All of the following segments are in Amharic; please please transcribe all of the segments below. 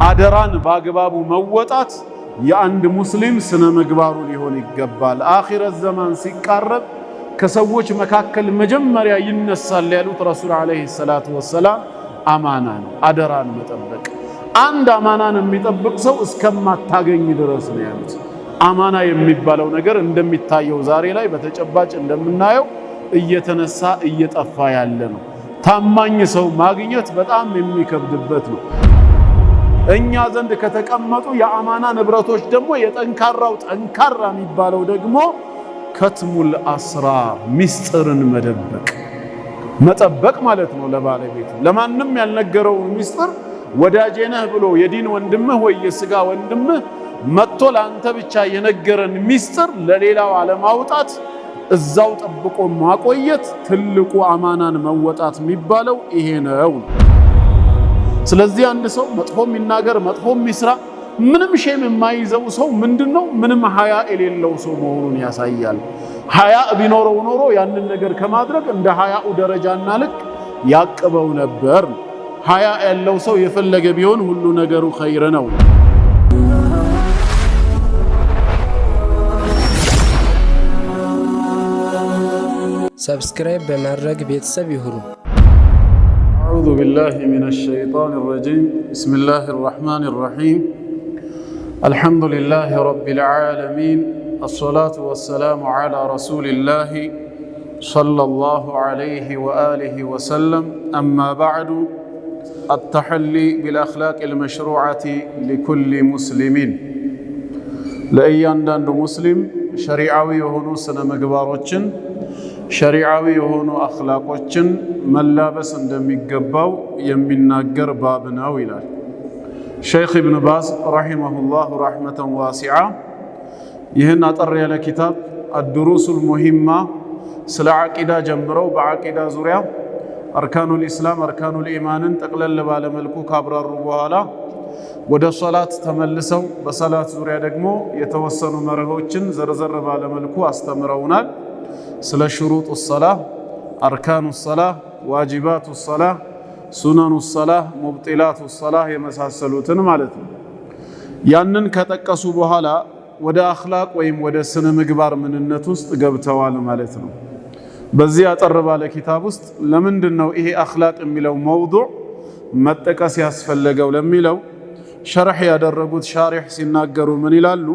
አደራን በአግባቡ መወጣት የአንድ ሙስሊም ስነ ምግባሩ ሊሆን ይገባል። አኺረት ዘማን ሲቃረብ ከሰዎች መካከል መጀመሪያ ይነሳል ያሉት ረሱል አለይሂ ሰላቱ ወሰላም አማና ነው፣ አደራን መጠበቅ። አንድ አማናን የሚጠብቅ ሰው እስከማታገኝ ድረስ ነው ያሉት። አማና የሚባለው ነገር እንደሚታየው ዛሬ ላይ በተጨባጭ እንደምናየው እየተነሳ እየጠፋ ያለ ነው። ታማኝ ሰው ማግኘት በጣም የሚከብድበት ነው። እኛ ዘንድ ከተቀመጡ የአማና ንብረቶች ደግሞ የጠንካራው ጠንካራ የሚባለው ደግሞ ከትሙል አስራር ሚስጥርን መጠበቅ ማለት ነው። ለባለቤቱ ለማንም ያልነገረውን ሚስጥር ወዳጄ ነህ ብሎ የዲን ወንድምህ ወይ የስጋ ወንድምህ መጥቶ ለአንተ ብቻ የነገረን ሚስጥር ለሌላው አለማውጣት፣ እዛው ጠብቆ ማቆየት ትልቁ አማናን መወጣት የሚባለው ይሄ ነው። ስለዚህ አንድ ሰው መጥፎም ይናገር መጥፎም ይስራ ምንም ሼም የማይዘው ሰው ምንድነው? ምንም ሀያ የሌለው ሰው መሆኑን ያሳያል። ሀያ ቢኖረው ኖሮ ያንን ነገር ከማድረግ እንደ ሀያኡ ደረጃና ልክ ያቅበው ነበር። ሀያ ያለው ሰው የፈለገ ቢሆን ሁሉ ነገሩ ኸይር ነው። ሰብስክራይብ በማድረግ ቤተሰብ ይሁኑ። አዑዙ ቢላሂ ሚነሽ ሸይጣኒር ረጂም ቢስሚላሂር ረህማኒር ረሂም አልሐምዱሊላሂ ረቢል ዓለሚን አስሰላቱ ወሰላሙ ዐላ ረሱሊላሂ ሰለላሁ ዐለይሂ ወአሊሂ ወሰለም አማ በዕዱ አተሐሊ ቢልአኽላቂል መሽሩዐቲ ሊኩሊ ሙስሊሚን ለእያንዳንዱ ሙስሊም ሸሪዓዊ የሆኑ ስነ ምግባሮችን ሸሪዓዊ የሆኑ አኽላቆችን መላበስ እንደሚገባው የሚናገር ባብ ነው ይላል ሸይኽ ኢብኑ ባዝ ረሂመሁላሁ ረሕመተን ዋሲዓ። ይህን አጠር ያለ ኪታብ አድሩሱል ሙሂማ ስለ ዓቂዳ ጀምረው በዓቂዳ ዙሪያ አርካኑል ኢስላም አርካኑል ኢማንን ጠቅለል ባለ መልኩ ካብራሩ በኋላ ወደ ሶላት ተመልሰው በሰላት ዙሪያ ደግሞ የተወሰኑ መርሆችን ዘርዘር ባለ መልኩ አስተምረውናል። ስለ ሽሩጡ ሰላህ፣ አርካኑ ሰላህ፣ ዋጅባቱ ሰላህ፣ ሱነኑ ሰላህ፣ ሙብጢላቱ ሰላህ የመሳሰሉትን ማለት ነው። ያንን ከጠቀሱ በኋላ ወደ አኽላቅ ወይም ወደ ስነ ምግባር ምንነት ውስጥ ገብተዋል ማለት ነው። በዚህ አጠር ባለ ኪታብ ውስጥ ለምንድን ነው ይሄ አኽላቅ የሚለው መውዱዕ መጠቀስ ያስፈለገው ለሚለው ሸርሕ ያደረጉት ሻሪሕ ሲናገሩ ምን ይላሉ?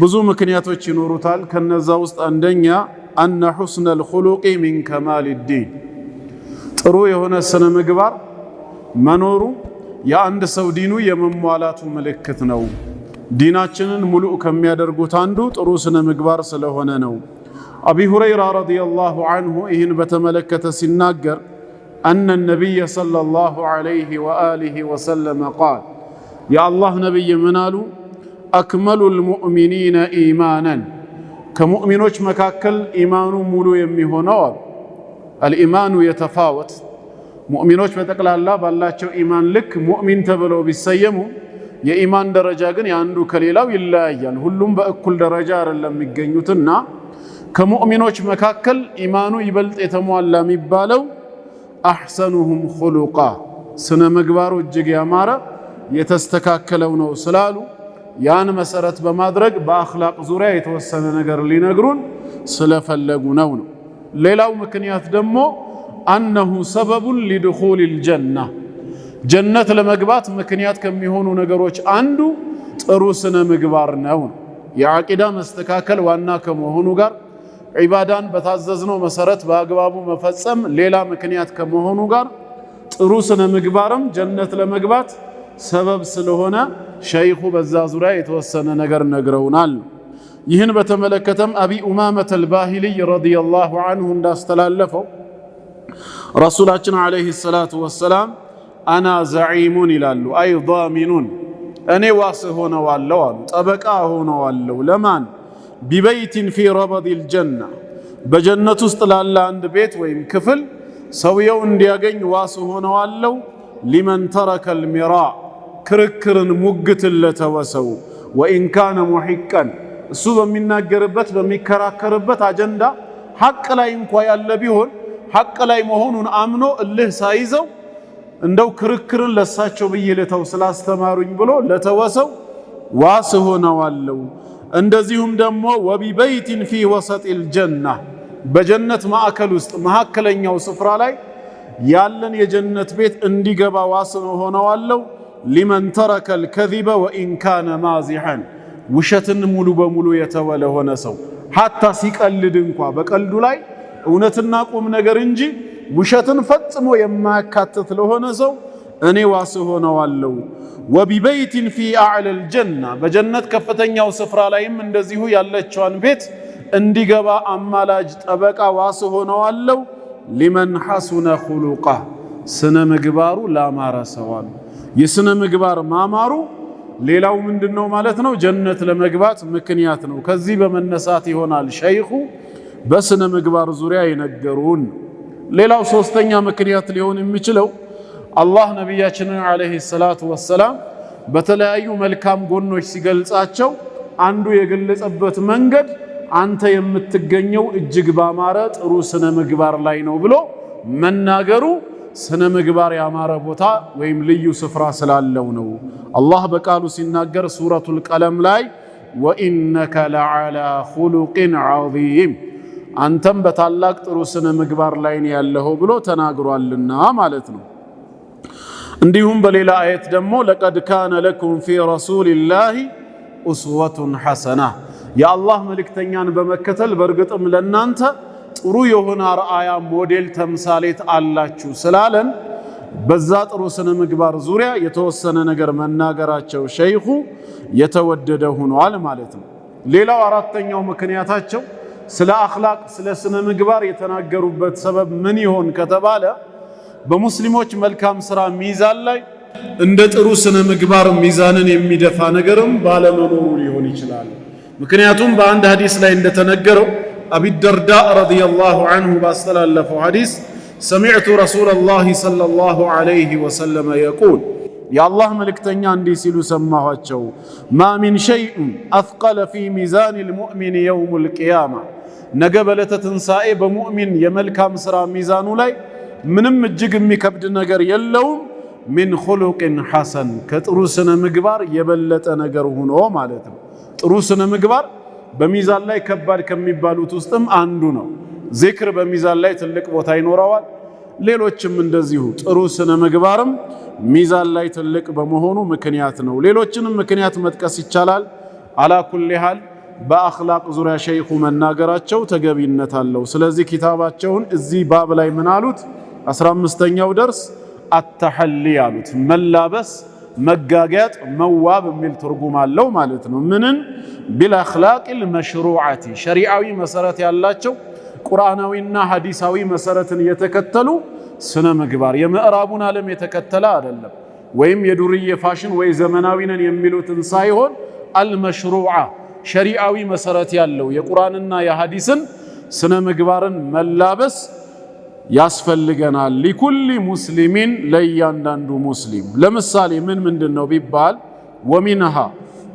ብዙ ምክንያቶች ይኖሩታል። ከነዛ ውስጥ አንደኛ አነ ሑስነል ኹሉቂ ሚን ከማል ዲን፣ ጥሩ የሆነ ስነ ምግባር መኖሩ የአንድ ሰው ዲኑ የመሟላቱ ምልክት ነው። ዲናችንን ሙሉእ ከሚያደርጉት አንዱ ጥሩ ስነ ምግባር ስለሆነ ነው። አቢ ሁረይራ ረዲየላሁ ዐንሁ ይህን በተመለከተ ሲናገር አነ ነቢየ ሰለላሁ ዐለይሂ ወአሊሂ ወሰለም ቃል፣ የአላህ ነቢይ ምን አሉ? አክመሉል ሙእሚኒነ ኢማናን፣ ከሙእሚኖች መካከል ኢማኑ ሙሉ የሚሆነው አሉ። አልኢማኑ የተፋወት፣ ሙእሚኖች በጠቅላላ ባላቸው ኢማን ልክ ሙእሚን ተብለው ቢሰየሙ የኢማን ደረጃ ግን የአንዱ ከሌላው ይለያያል። ሁሉም በእኩል ደረጃ አይደለም የሚገኙትና ከሙእሚኖች መካከል ኢማኑ ይበልጥ የተሟላ የሚባለው አሕሰኑሁም ኹሉቃ፣ ስነ ምግባሩ እጅግ ያማረ የተስተካከለው ነው ስላሉ ያን መሰረት በማድረግ በአኽላቅ ዙሪያ የተወሰነ ነገር ሊነግሩን ስለፈለጉ ነው። ሌላው ምክንያት ደግሞ አነሁ ሰበቡን ሊድኹሊል ጀና፣ ጀነት ለመግባት ምክንያት ከሚሆኑ ነገሮች አንዱ ጥሩ ስነ ምግባር ነው። የዓቂዳ መስተካከል ዋና ከመሆኑ ጋር ዒባዳን በታዘዝነው መሰረት በአግባቡ መፈጸም ሌላ ምክንያት ከመሆኑ ጋር ጥሩ ስነ ምግባርም ጀነት ለመግባት ሰበብ ስለሆነ ሸይኹ በዛ ዙሪያ የተወሰነ ነገር ነግረውናል። ይህን በተመለከተም አቢ ኡማመተ አልባሂሊይ ረዲየላሁ ዐንሁ እንዳስተላለፈው ረሱላችን ዐለይሂ ሰላቱ ወሰላም አና ዘዒሙን ይላሉ፣ አይ ዳሚኑን፣ እኔ ዋስ ሆነዋለሁ አሉ፣ ጠበቃ ሆነዋለሁ። ለማን? ቢበይቲን ፊ ረበዲል ጀና፣ በጀነት ውስጥ ላለ አንድ ቤት ወይም ክፍል ሰውየው እንዲያገኝ ዋስ ሆነዋለሁ። ሊመን ተረከል ሚራ፣ ክርክርን ሙግትን ለተወሰው፣ ወኢን ካነ ሙሒቀን፣ እሱ በሚናገርበት በሚከራከርበት አጀንዳ ሐቅ ላይ እንኳ ያለ ቢሆን ሐቅ ላይ መሆኑን አምኖ እልህ ሳይዘው እንደው ክርክርን ለሳቸው ብዬ ልተው ስላስተማሩኝ ብሎ ለተወሰው ዋስ ሆነዋለሁ። እንደዚሁም ደግሞ ወቢበይቲን ፊ ወሰጢል ጀና በጀነት ማዕከል ውስጥ መካከለኛው ስፍራ ላይ ያለን የጀነት ቤት እንዲገባ ዋስ ሆነዋለሁ። ሊመን ተረከል ከዚበ ወኢን ካነ ማዚሐን ውሸትን ሙሉ በሙሉ የተወ ለሆነ ሰው ሐታ ሲቀልድ እንኳ በቀልዱ ላይ እውነትና ቁም ነገር እንጂ ውሸትን ፈጽሞ የማያካትት ለሆነ ሰው እኔ ዋስ ሆነዋለሁ። ወቢበይቲን ፊ አዕለል ጀና በጀነት ከፍተኛው ስፍራ ላይም እንደዚሁ ያለችዋን ቤት እንዲገባ አማላጅ ጠበቃ ዋስ ሆነዋለሁ። ሊመን ሐሱነ ኹሉቃ ስነ ምግባሩ ላማረ ሰዋል። የስነ ምግባር ማማሩ ሌላው ምንድነው ማለት ነው? ጀነት ለመግባት ምክንያት ነው። ከዚህ በመነሳት ይሆናል ሸይኹ በስነ ምግባር ዙሪያ የነገሩን። ሌላው ሶስተኛ ምክንያት ሊሆን የሚችለው አላህ ነቢያችንን አለይሂ ሰላቱ ወሰላም በተለያዩ መልካም ጎኖች ሲገልጻቸው አንዱ የገለጸበት መንገድ አንተ የምትገኘው እጅግ ባማረ ጥሩ ስነ ምግባር ላይ ነው ብሎ መናገሩ ስነ ምግባር ያማረ ቦታ ወይም ልዩ ስፍራ ስላለው ነው። አላህ በቃሉ ሲናገር ሱረቱል ቀለም ላይ ወኢነከ ለዓላ ኹሉቅን ዐዚም አንተም በታላቅ ጥሩ ስነ ምግባር ላይ ያለኸው ብሎ ተናግሯልና ማለት ነው። እንዲሁም በሌላ አየት ደግሞ ለቀድ ካነ ለኩም ፊ ረሱሊላሂ ኡስወቱን ሐሰና የአላህ መልእክተኛን በመከተል በእርግጥም ለናንተ ጥሩ የሆነ አርአያ ሞዴል ተምሳሌት አላችሁ ስላለን በዛ ጥሩ ስነ ምግባር ዙሪያ የተወሰነ ነገር መናገራቸው ሸይኹ የተወደደ ሆኗል ማለት ነው። ሌላው አራተኛው ምክንያታቸው ስለ አኽላቅ ስለ ስነ ምግባር የተናገሩበት ሰበብ ምን ይሆን ከተባለ በሙስሊሞች መልካም ስራ ሚዛን ላይ እንደ ጥሩ ስነ ምግባር ሚዛንን የሚደፋ ነገርም ባለመኖሩ ሊሆን ይችላል። ምክንያቱም በአንድ ሐዲስ ላይ እንደተነገረው አቢ ደርዳ ረዲየላሁ ዐንሁ ባስተላለፈው ሐዲስ ሰሚዕቱ ረሱለላሂ ሰለላሁ ዐለይሂ ወሰለም የቁል የአላህ መልእክተኛ እንዲህ ሲሉ ሰማኋቸው ማ ሚን ሸይእን አፍቀለ ፊ ሚዛኒል ሙእሚን የውሙል ቂያማ ነገ በዕለተ ትንሣኤ በሙእሚን የመልካም ሥራ ሚዛኑ ላይ ምንም እጅግ የሚከብድ ነገር የለውም ሚን ኹሉቅን ሐሰን ከጥሩ ስነ ምግባር የበለጠ ነገር ሆኖ ማለት ነው። ጥሩ ስነ ምግባር በሚዛን ላይ ከባድ ከሚባሉት ውስጥም አንዱ ነው። ዚክር በሚዛን ላይ ትልቅ ቦታ ይኖረዋል። ሌሎችም እንደዚሁ ጥሩ ስነ ምግባርም ሚዛን ላይ ትልቅ በመሆኑ ምክንያት ነው። ሌሎችንም ምክንያት መጥቀስ ይቻላል። አላ ኩሊ ሃል በአኽላቅ ዙሪያ ሸይኹ መናገራቸው ተገቢነት አለው። ስለዚህ ኪታባቸውን እዚህ ባብ ላይ ምን አሉት? 15ኛው ደርስ አተሐሊ አሉት። መላበስ፣ መጋጋጥ፣ መዋብ የሚል ትርጉም አለው ማለት ነው። ምንን ቢልአኽላቂል መሽሩዓቲ ሸሪዓዊ መሰረት ያላቸው ቁርአናዊና ሐዲሳዊ መሰረትን የተከተሉ ስነ ምግባር የምዕራቡን ዓለም የተከተለ አይደለም። ወይም የዱርዬ ፋሽን ወይ ዘመናዊ ነን የሚሉትን ሳይሆን አልመሽሩዓ ሸሪዓዊ መሰረት ያለው የቁርአንና የሐዲስን ስነ ምግባርን መላበስ ያስፈልገናል። ሊኩሊ ሙስሊሚን ለእያንዳንዱ ሙስሊም። ለምሳሌ ምንድነው ቢባል ወሚንሃ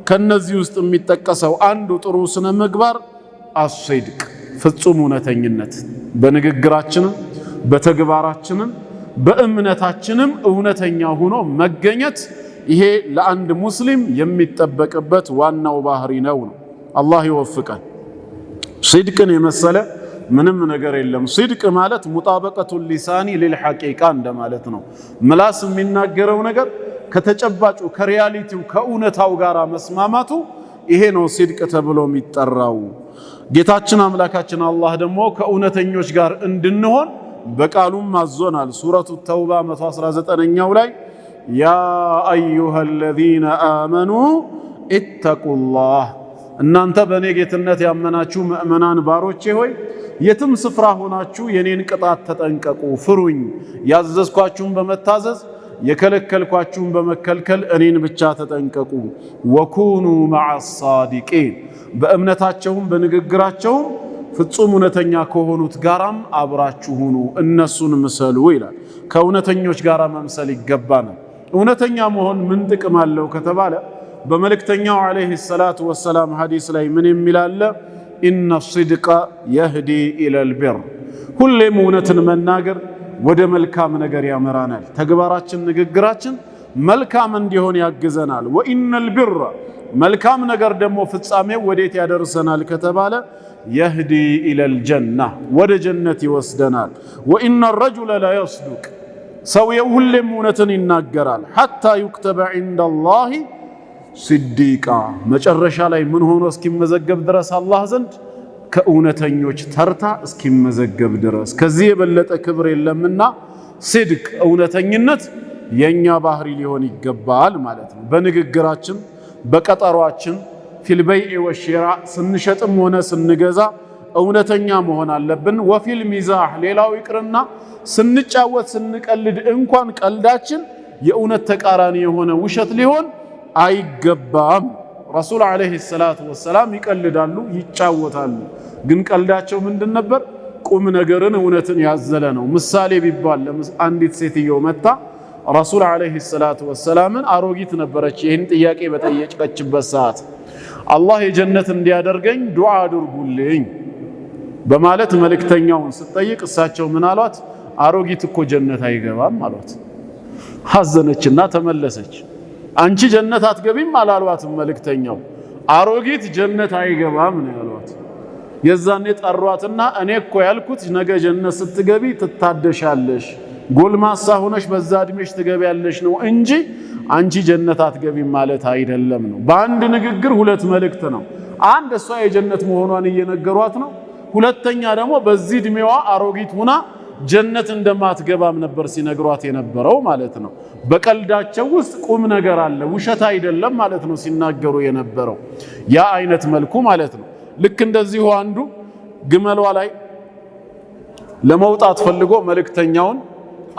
ከነዚህ ውስጥ የሚጠቀሰው አንዱ ጥሩ ስነ ምግባር አስሲድቅ ፍጹም እውነተኝነት በንግግራችንም በተግባራችንም በእምነታችንም እውነተኛ ሆኖ መገኘት ይሄ ለአንድ ሙስሊም የሚጠበቅበት ዋናው ባህሪ ነው። አላህ ይወፍቀን። ሲድቅን የመሰለ ምንም ነገር የለም። ሲድቅ ማለት ሙጣበቀቱ ሊሳኒ ሊልሐቂቃ እንደማለት ነው። ምላስ የሚናገረው ነገር ከተጨባጩ ከሪያሊቲው ከእውነታው ጋር መስማማቱ ይሄ ነው ሲድቅ ተብሎ የሚጠራው። ጌታችን አምላካችን አላህ ደግሞ ከእውነተኞች ጋር እንድንሆን በቃሉም አዞናል። ሱረቱ ተውባ 119ኛው ላይ ያ አዩሃ አለዚነ አመኑ ኢተቁላህ እናንተ በእኔ ጌትነት ያመናችሁ ምእመናን ባሮቼ ሆይ የትም ስፍራ ሆናችሁ የኔን ቅጣት ተጠንቀቁ፣ ፍሩኝ። ያዘዝኳችሁን በመታዘዝ የከለከልኳችሁን በመከልከል እኔን ብቻ ተጠንቀቁ። ወኩኑ መዐ ሳዲቂን በእምነታቸውም በንግግራቸውም ፍጹም እውነተኛ ከሆኑት ጋራም አብራችሁ ሁኑ፣ እነሱን ምሰሉ ይላል። ከእውነተኞች ጋራ መምሰል ይገባናል። እውነተኛ መሆን ምን ጥቅም አለው ከተባለ በመልእክተኛው ዓለይሂ ሰላቱ ወሰላም ሐዲስ ላይ ምን የሚላለ ኢነ ሲድቀ የህዲ ኢለል ቢር ሁሌም እውነትን መናገር ወደ መልካም ነገር ያመራናል። ተግባራችን ንግግራችን መልካም እንዲሆን ያግዘናል። ወኢነል ቢረ መልካም ነገር ደግሞ ፍጻሜው ወዴት ያደርሰናል ከተባለ የህዲ ኢለል ጀና ወደ ጀነት ይወስደናል። ወኢነ ረጁለ ላየስዱቅ ሰውየው ሁሌም እውነትን ይናገራል። ሐታ ዩክተበ ዒንደላሂ ሲዲቃ መጨረሻ ላይ ምን ሆኖ እስኪመዘገብ ድረስ አላህ ዘንድ ከእውነተኞች ተርታ እስኪመዘገብ ድረስ ከዚህ የበለጠ ክብር የለምና ሲድቅ እውነተኝነት የኛ ባህሪ ሊሆን ይገባል ማለት ነው። በንግግራችን በቀጠሯችን ፊል በይዕ ወሽራ ስንሸጥም ሆነ ስንገዛ እውነተኛ መሆን አለብን። ወፊል ሚዛህ ሌላው ይቅርና ስንጫወት ስንቀልድ እንኳን ቀልዳችን የእውነት ተቃራኒ የሆነ ውሸት ሊሆን አይገባም። ረሱል ዓለይሂ ሰላቱ ወሰላም ይቀልዳሉ፣ ይጫወታሉ። ግን ቀልዳቸው ምንድን ነበር? ቁም ነገርን እውነትን ያዘለ ነው። ምሳሌ ቢባል አንዲት ሴትዮ መጣ ረሱል ዓለይሂ ሰላቱ ወሰላምን አሮጊት ነበረች። ይህን ጥያቄ በጠየቀችበት ሰዓት አላህ የጀነት እንዲያደርገኝ ዱዓ አድርጉልኝ በማለት መልእክተኛውን ስትጠይቅ እሳቸው ምን አሏት? አሮጊት እኮ ጀነት አይገባም አሏት። ሐዘነችና ተመለሰች። አንቺ ጀነት አትገቢም አላሏትም መልእክተኛው፣ አሮጊት ጀነት አይገባም ነው ያሏት። የዛኔ ጠሯትና እኔ እኮ ያልኩት ነገ ጀነት ስትገቢ ትታደሻለሽ፣ ጎልማሳ ሆነሽ በዛ እድሜሽ ትገቢያለሽ ነው እንጂ አንቺ ጀነት አትገቢም ማለት አይደለም ነው። በአንድ ንግግር ሁለት መልእክት ነው። አንድ እሷ የጀነት መሆኗን እየነገሯት ነው። ሁለተኛ ደግሞ በዚህ እድሜዋ አሮጊት ሁና ጀነት እንደማትገባም ነበር ሲነግሯት የነበረው ማለት ነው። በቀልዳቸው ውስጥ ቁም ነገር አለ፣ ውሸት አይደለም ማለት ነው ሲናገሩ የነበረው ያ አይነት መልኩ ማለት ነው። ልክ እንደዚሁ አንዱ ግመሏ ላይ ለመውጣት ፈልጎ መልእክተኛውን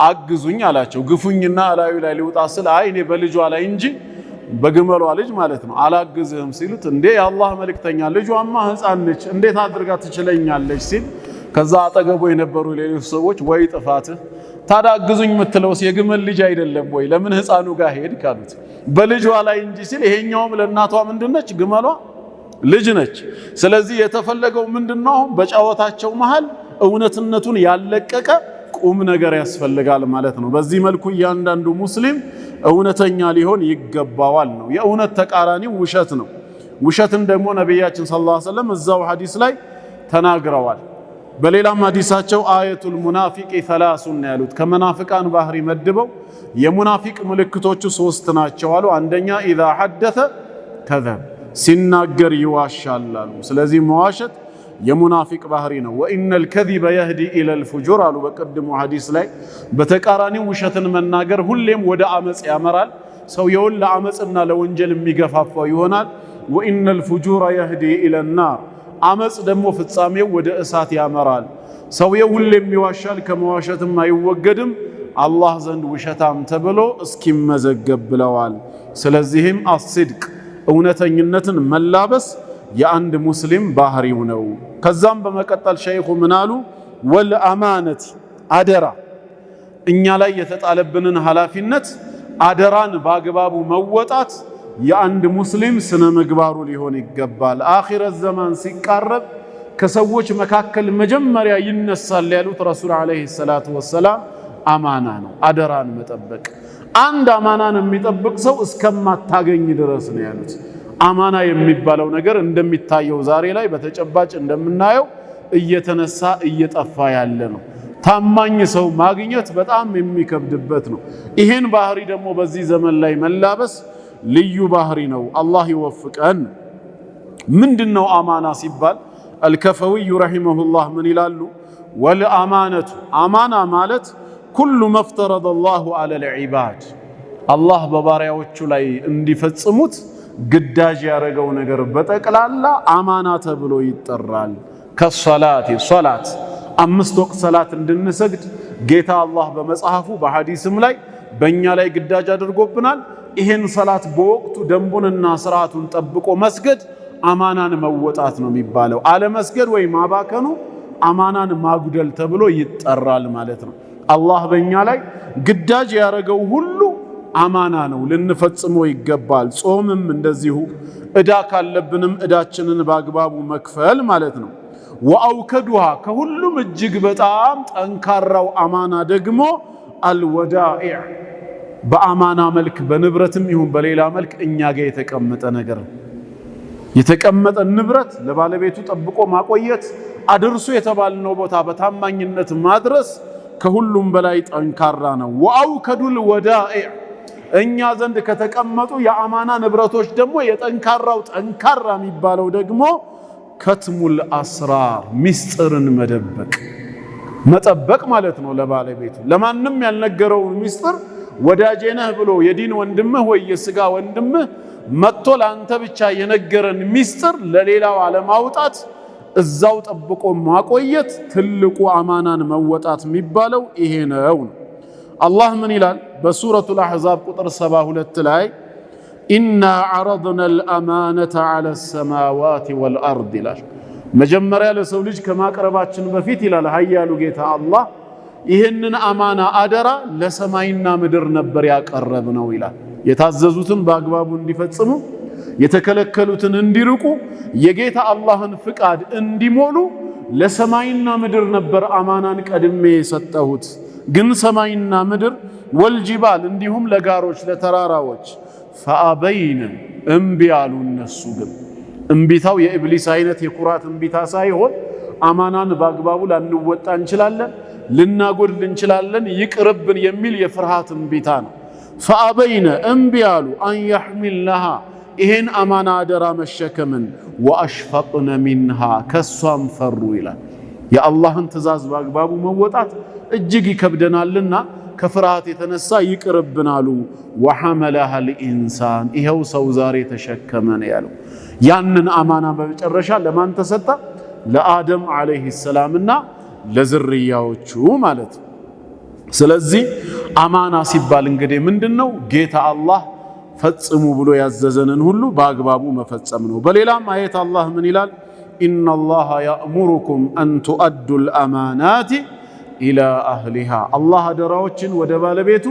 አግዙኝ አላቸው። ግፉኝና አላዩ ላይ ሊውጣ ስል አይ እኔ በልጇ ላይ እንጂ በግመሏ ልጅ ማለት ነው አላግዝህም ሲሉት፣ እንዴ የአላህ መልእክተኛ ልጇማ ሕፃን ነች እንዴት አድርጋ ትችለኛለች ሲል ከዛ አጠገቡ የነበሩ ሌሎች ሰዎች ወይ ጥፋትህ ታዲያ አግዙኝ የምትለውስ የግመል ልጅ አይደለም ወይ ለምን ሕፃኑ ጋር ሄድክ አሉት። በልጇ ላይ እንጂ ሲል ይሄኛውም ለእናቷ ምንድነች? ግመሏ ልጅ ነች። ስለዚህ የተፈለገው ምንድነው? በጫወታቸው መሃል እውነትነቱን ያለቀቀ ቁም ነገር ያስፈልጋል ማለት ነው። በዚህ መልኩ እያንዳንዱ ሙስሊም እውነተኛ ሊሆን ይገባዋል ነው። የእውነት ተቃራኒው ውሸት ነው። ውሸትን ደግሞ ነቢያችን ሰለላሁ ዐለይሂ ወሰለም እዛው ሐዲስ ላይ ተናግረዋል። በሌላም ሐዲሳቸው አየቱል ሙናፊቂ ሰላሱን ያሉት ከመናፍቃን ባህሪ መድበው የሙናፊቅ ምልክቶቹ ሶስት ናቸው አሉ። አንደኛ ኢዛ ሐደተ ከዘብ ሲናገር ይዋሻል አሉ። ስለዚህ መዋሸት የሙናፊቅ ባህሪ ነው። ወኢነል ከዚበ የህዲ ኢለል ፉጁር አሉ በቀድሞ ሐዲስ ላይ። በተቃራኒው ውሸትን መናገር ሁሌም ወደ አመጽ ያመራል፣ ሰውየውን ለአመጽና ለወንጀል የሚገፋፋው ይሆናል። ወኢነል ፉጁረ የህዲ ኢለናር አመጽ ደግሞ ፍጻሜው ወደ እሳት ያመራል። ሰውየው ሁሌም ይዋሻል፣ ከመዋሸትም አይወገድም፣ አላህ ዘንድ ውሸታም ተብሎ እስኪመዘገብ ብለዋል። ስለዚህም አስድቅ እውነተኝነትን መላበስ የአንድ ሙስሊም ባህሪው ነው። ከዛም በመቀጠል ሸይኹ ምናሉ ወልአማነት አደራ፣ እኛ ላይ የተጣለብንን ኃላፊነት አደራን በአግባቡ መወጣት የአንድ ሙስሊም ስነ ምግባሩ ሊሆን ይገባል። አኺረት ዘማን ሲቃረብ ከሰዎች መካከል መጀመሪያ ይነሳል ያሉት ረሱል ዓለይሂ ሰላቱ ወሰላም አማና ነው፣ አደራን መጠበቅ። አንድ አማናን የሚጠብቅ ሰው እስከማታገኝ ድረስ ነው ያሉት። አማና የሚባለው ነገር እንደሚታየው ዛሬ ላይ በተጨባጭ እንደምናየው እየተነሳ እየጠፋ ያለ ነው። ታማኝ ሰው ማግኘት በጣም የሚከብድበት ነው። ይሄን ባህሪ ደግሞ በዚህ ዘመን ላይ መላበስ ልዩ ባህሪ ነው። አላህ ይወፍቀን። ምንድነው አማና ሲባል አልከፈዊዩ ረሂመሁላህ ምን ይላሉ? ወልአማነቱ አማና ማለት ኩሉ መፍተረደ አላሁ ዐለል ዒባድ አላህ በባሪያዎቹ ላይ እንዲፈጽሙት ግዳጅ ያደረገው ነገር በጠቅላላ አማና ተብሎ ይጠራል። ከሰላት ሶላት 5 ወቅት ሰላት እንድንሰግድ ጌታ አላህ በመጽሐፉ በሐዲስም ላይ በእኛ ላይ ግዳጅ አድርጎብናል። ይሄን ሰላት በወቅቱ ደንቡንና ስርዓቱን ጠብቆ መስገድ አማናን መወጣት ነው የሚባለው። አለመስገድ ወይ ማባከኑ አማናን ማጉደል ተብሎ ይጠራል ማለት ነው። አላህ በእኛ ላይ ግዳጅ ያደረገው ሁሉ አማና ነው፣ ልንፈጽመው ይገባል። ጾምም እንደዚሁ እዳ ካለብንም እዳችንን በአግባቡ መክፈል ማለት ነው። ወአውከዱሃ ከሁሉም እጅግ በጣም ጠንካራው አማና ደግሞ አልወዳኢዕ በአማና መልክ በንብረትም ይሁን በሌላ መልክ እኛ ጋር የተቀመጠ ነገር የተቀመጠ ንብረት ለባለቤቱ ጠብቆ ማቆየት አድርሱ የተባልነው ቦታ በታማኝነት ማድረስ ከሁሉም በላይ ጠንካራ ነው። ወአውከዱል ወዳኢዕ እኛ ዘንድ ከተቀመጡ የአማና ንብረቶች ደግሞ የጠንካራው ጠንካራ የሚባለው ደግሞ ከትሙል አስራር ሚስጥርን መጠበቅ ማለት ነው። ለባለቤቱ ለማንም ያልነገረውን ሚስጥር ወዳጄ ነህ ብሎ የዲን ወንድምህ ወይ የስጋ ወንድምህ መጥቶ ለአንተ ብቻ የነገረን ሚስጥር ለሌላው አለማውጣት እዛው ጠብቆ ማቆየት ትልቁ አማናን መወጣት የሚባለው ይሄ ነው። አላህ ምን ይላል በሱረቱል አሕዛብ ቁጥር 72 ላይ ኢና ዐረድና አልአማነተ ዐለ ሰማዋት ወልአርድ ይላል። መጀመሪያ ለሰው ልጅ ከማቅረባችን በፊት ይላል ኃያሉ ጌታ አላህ ይህንን አማና አደራ ለሰማይና ምድር ነበር ያቀረብነው ይላል። የታዘዙትን በአግባቡ እንዲፈጽሙ የተከለከሉትን እንዲርቁ የጌታ አላህን ፍቃድ እንዲሞሉ ለሰማይና ምድር ነበር አማናን ቀድሜ የሰጠሁት። ግን ሰማይና ምድር ወልጂባል እንዲሁም ለጋሮች ለተራራዎች ፈአበይነ እምቢ አሉ። እነሱ ግን እምቢታው የኢብሊስ አይነት የኩራት እምቢታ ሳይሆን አማናን በአግባቡ ላንወጣ እንችላለን፣ ልናጎድል እንችላለን፣ ይቅርብን የሚል የፍርሃት እምቢታ ነው። ፈአበይነ እምቢ አሉ አን የሕሚልነሃ ይሄን አማና አደራ መሸከምን ወአሽፈቅነ ሚንሃ ከሷም ፈሩ ይላል። የአላህን ትእዛዝ በአግባቡ መወጣት እጅግ ይከብደናልና ከፍርሃት የተነሳ ይቅርብናሉ። ወሐመለሃ ልኢንሳን ይኸው ሰው ዛሬ ተሸከመን ያለው ያንን አማና በመጨረሻ ለማን ተሰጠ? ለአደም ዓለይሂ ሰላምና ለዝርያዎቹ ማለት ነው። ስለዚህ አማና ሲባል እንግዲህ ምንድነው? ጌታ አላህ ፈጽሙ ብሎ ያዘዘንን ሁሉ በአግባቡ መፈጸም ነው። በሌላም አየት አላህ ምን ይላል? ኢነላሃ ያእሙሩኩም አን ቱአዱል አማናቲ ኢላ አህሊሃ አላህ አደራዎችን ወደ ባለቤቱ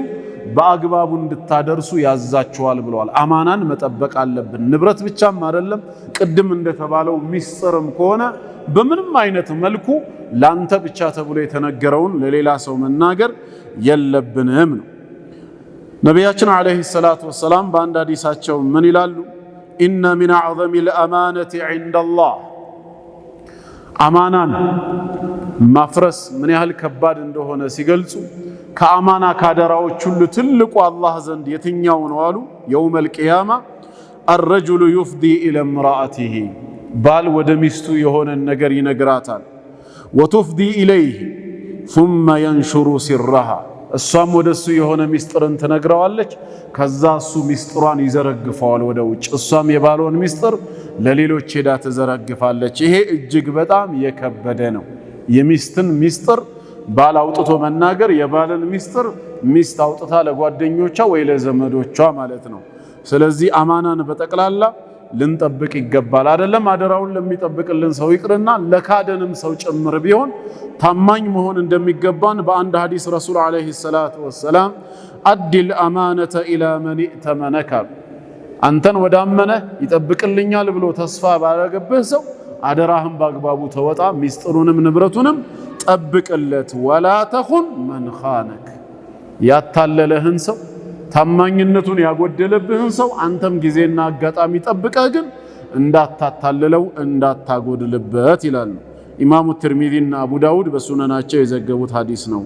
በአግባቡ እንድታደርሱ ያዛችኋል ብለዋል። አማናን መጠበቅ አለብን። ንብረት ብቻም አይደለም፣ ቅድም እንደተባለው ሚስጥርም ከሆነ በምንም አይነት መልኩ ላንተ ብቻ ተብሎ የተነገረውን ለሌላ ሰው መናገር የለብንም ነው። ነቢያችን ዓለይሂ ሰላቱ ወሰላም በአንድ ሐዲሳቸው ምን ይላሉ? ኢነ ሚን አዕዘሚል አማነቲ ዒንደላህ አማናን ማፍረስ ምን ያህል ከባድ እንደሆነ ሲገልጹ ከአማና ካደራዎች ሁሉ ትልቁ አላህ ዘንድ የትኛው ነው አሉ? የውመል ቂያማ አረጁሉ ዩፍዲ ኢለ እምራአቲሂ ባል ወደ ሚስቱ የሆነን ነገር ይነግራታል። ወቱፍዲ ኢለይህ ሱመ የንሹሩ ሲረሃ እሷም ወደሱ የሆነ ሚስጥርን ትነግረዋለች። ከዛ እሱ ሚስጥሯን ይዘረግፈዋል ወደ ውጭ፣ እሷም የባሏን ሚስጥር ለሌሎች ሄዳ ትዘረግፋለች። ይሄ እጅግ በጣም የከበደ ነው። የሚስትን ሚስጥር ባል አውጥቶ መናገር፣ የባልን ሚስጥር ሚስት አውጥታ ለጓደኞቿ ወይ ለዘመዶቿ ማለት ነው። ስለዚህ አማናን በጠቅላላ ልንጠብቅ ይገባል። አይደለም አደራውን ለሚጠብቅልን ሰው ይቅርና ለካደንም ሰው ጭምር ቢሆን ታማኝ መሆን እንደሚገባን በአንድ ሐዲስ ረሱል ዓለይሂ ሰላቱ ወሰላም አዲል አማነተ ኢላ መን ኢእተመነከ አንተን ወዳመነ ይጠብቅልኛል ብሎ ተስፋ ባረገብህ ሰው አደራህን በአግባቡ ተወጣ፣ ሚስጥሩንም ንብረቱንም ጠብቅለት። ወላ ተኹን መን ኻነክ ያታለለህን ሰው ታማኝነቱን ያጎደለብህን ሰው አንተም ጊዜና አጋጣሚ ጠብቀህ ግን እንዳታታልለው እንዳታጎድልበት ይላሉ ኢማሙ ትርሚዚና አቡ ዳውድ በሱነናቸው የዘገቡት ሐዲስ ነው።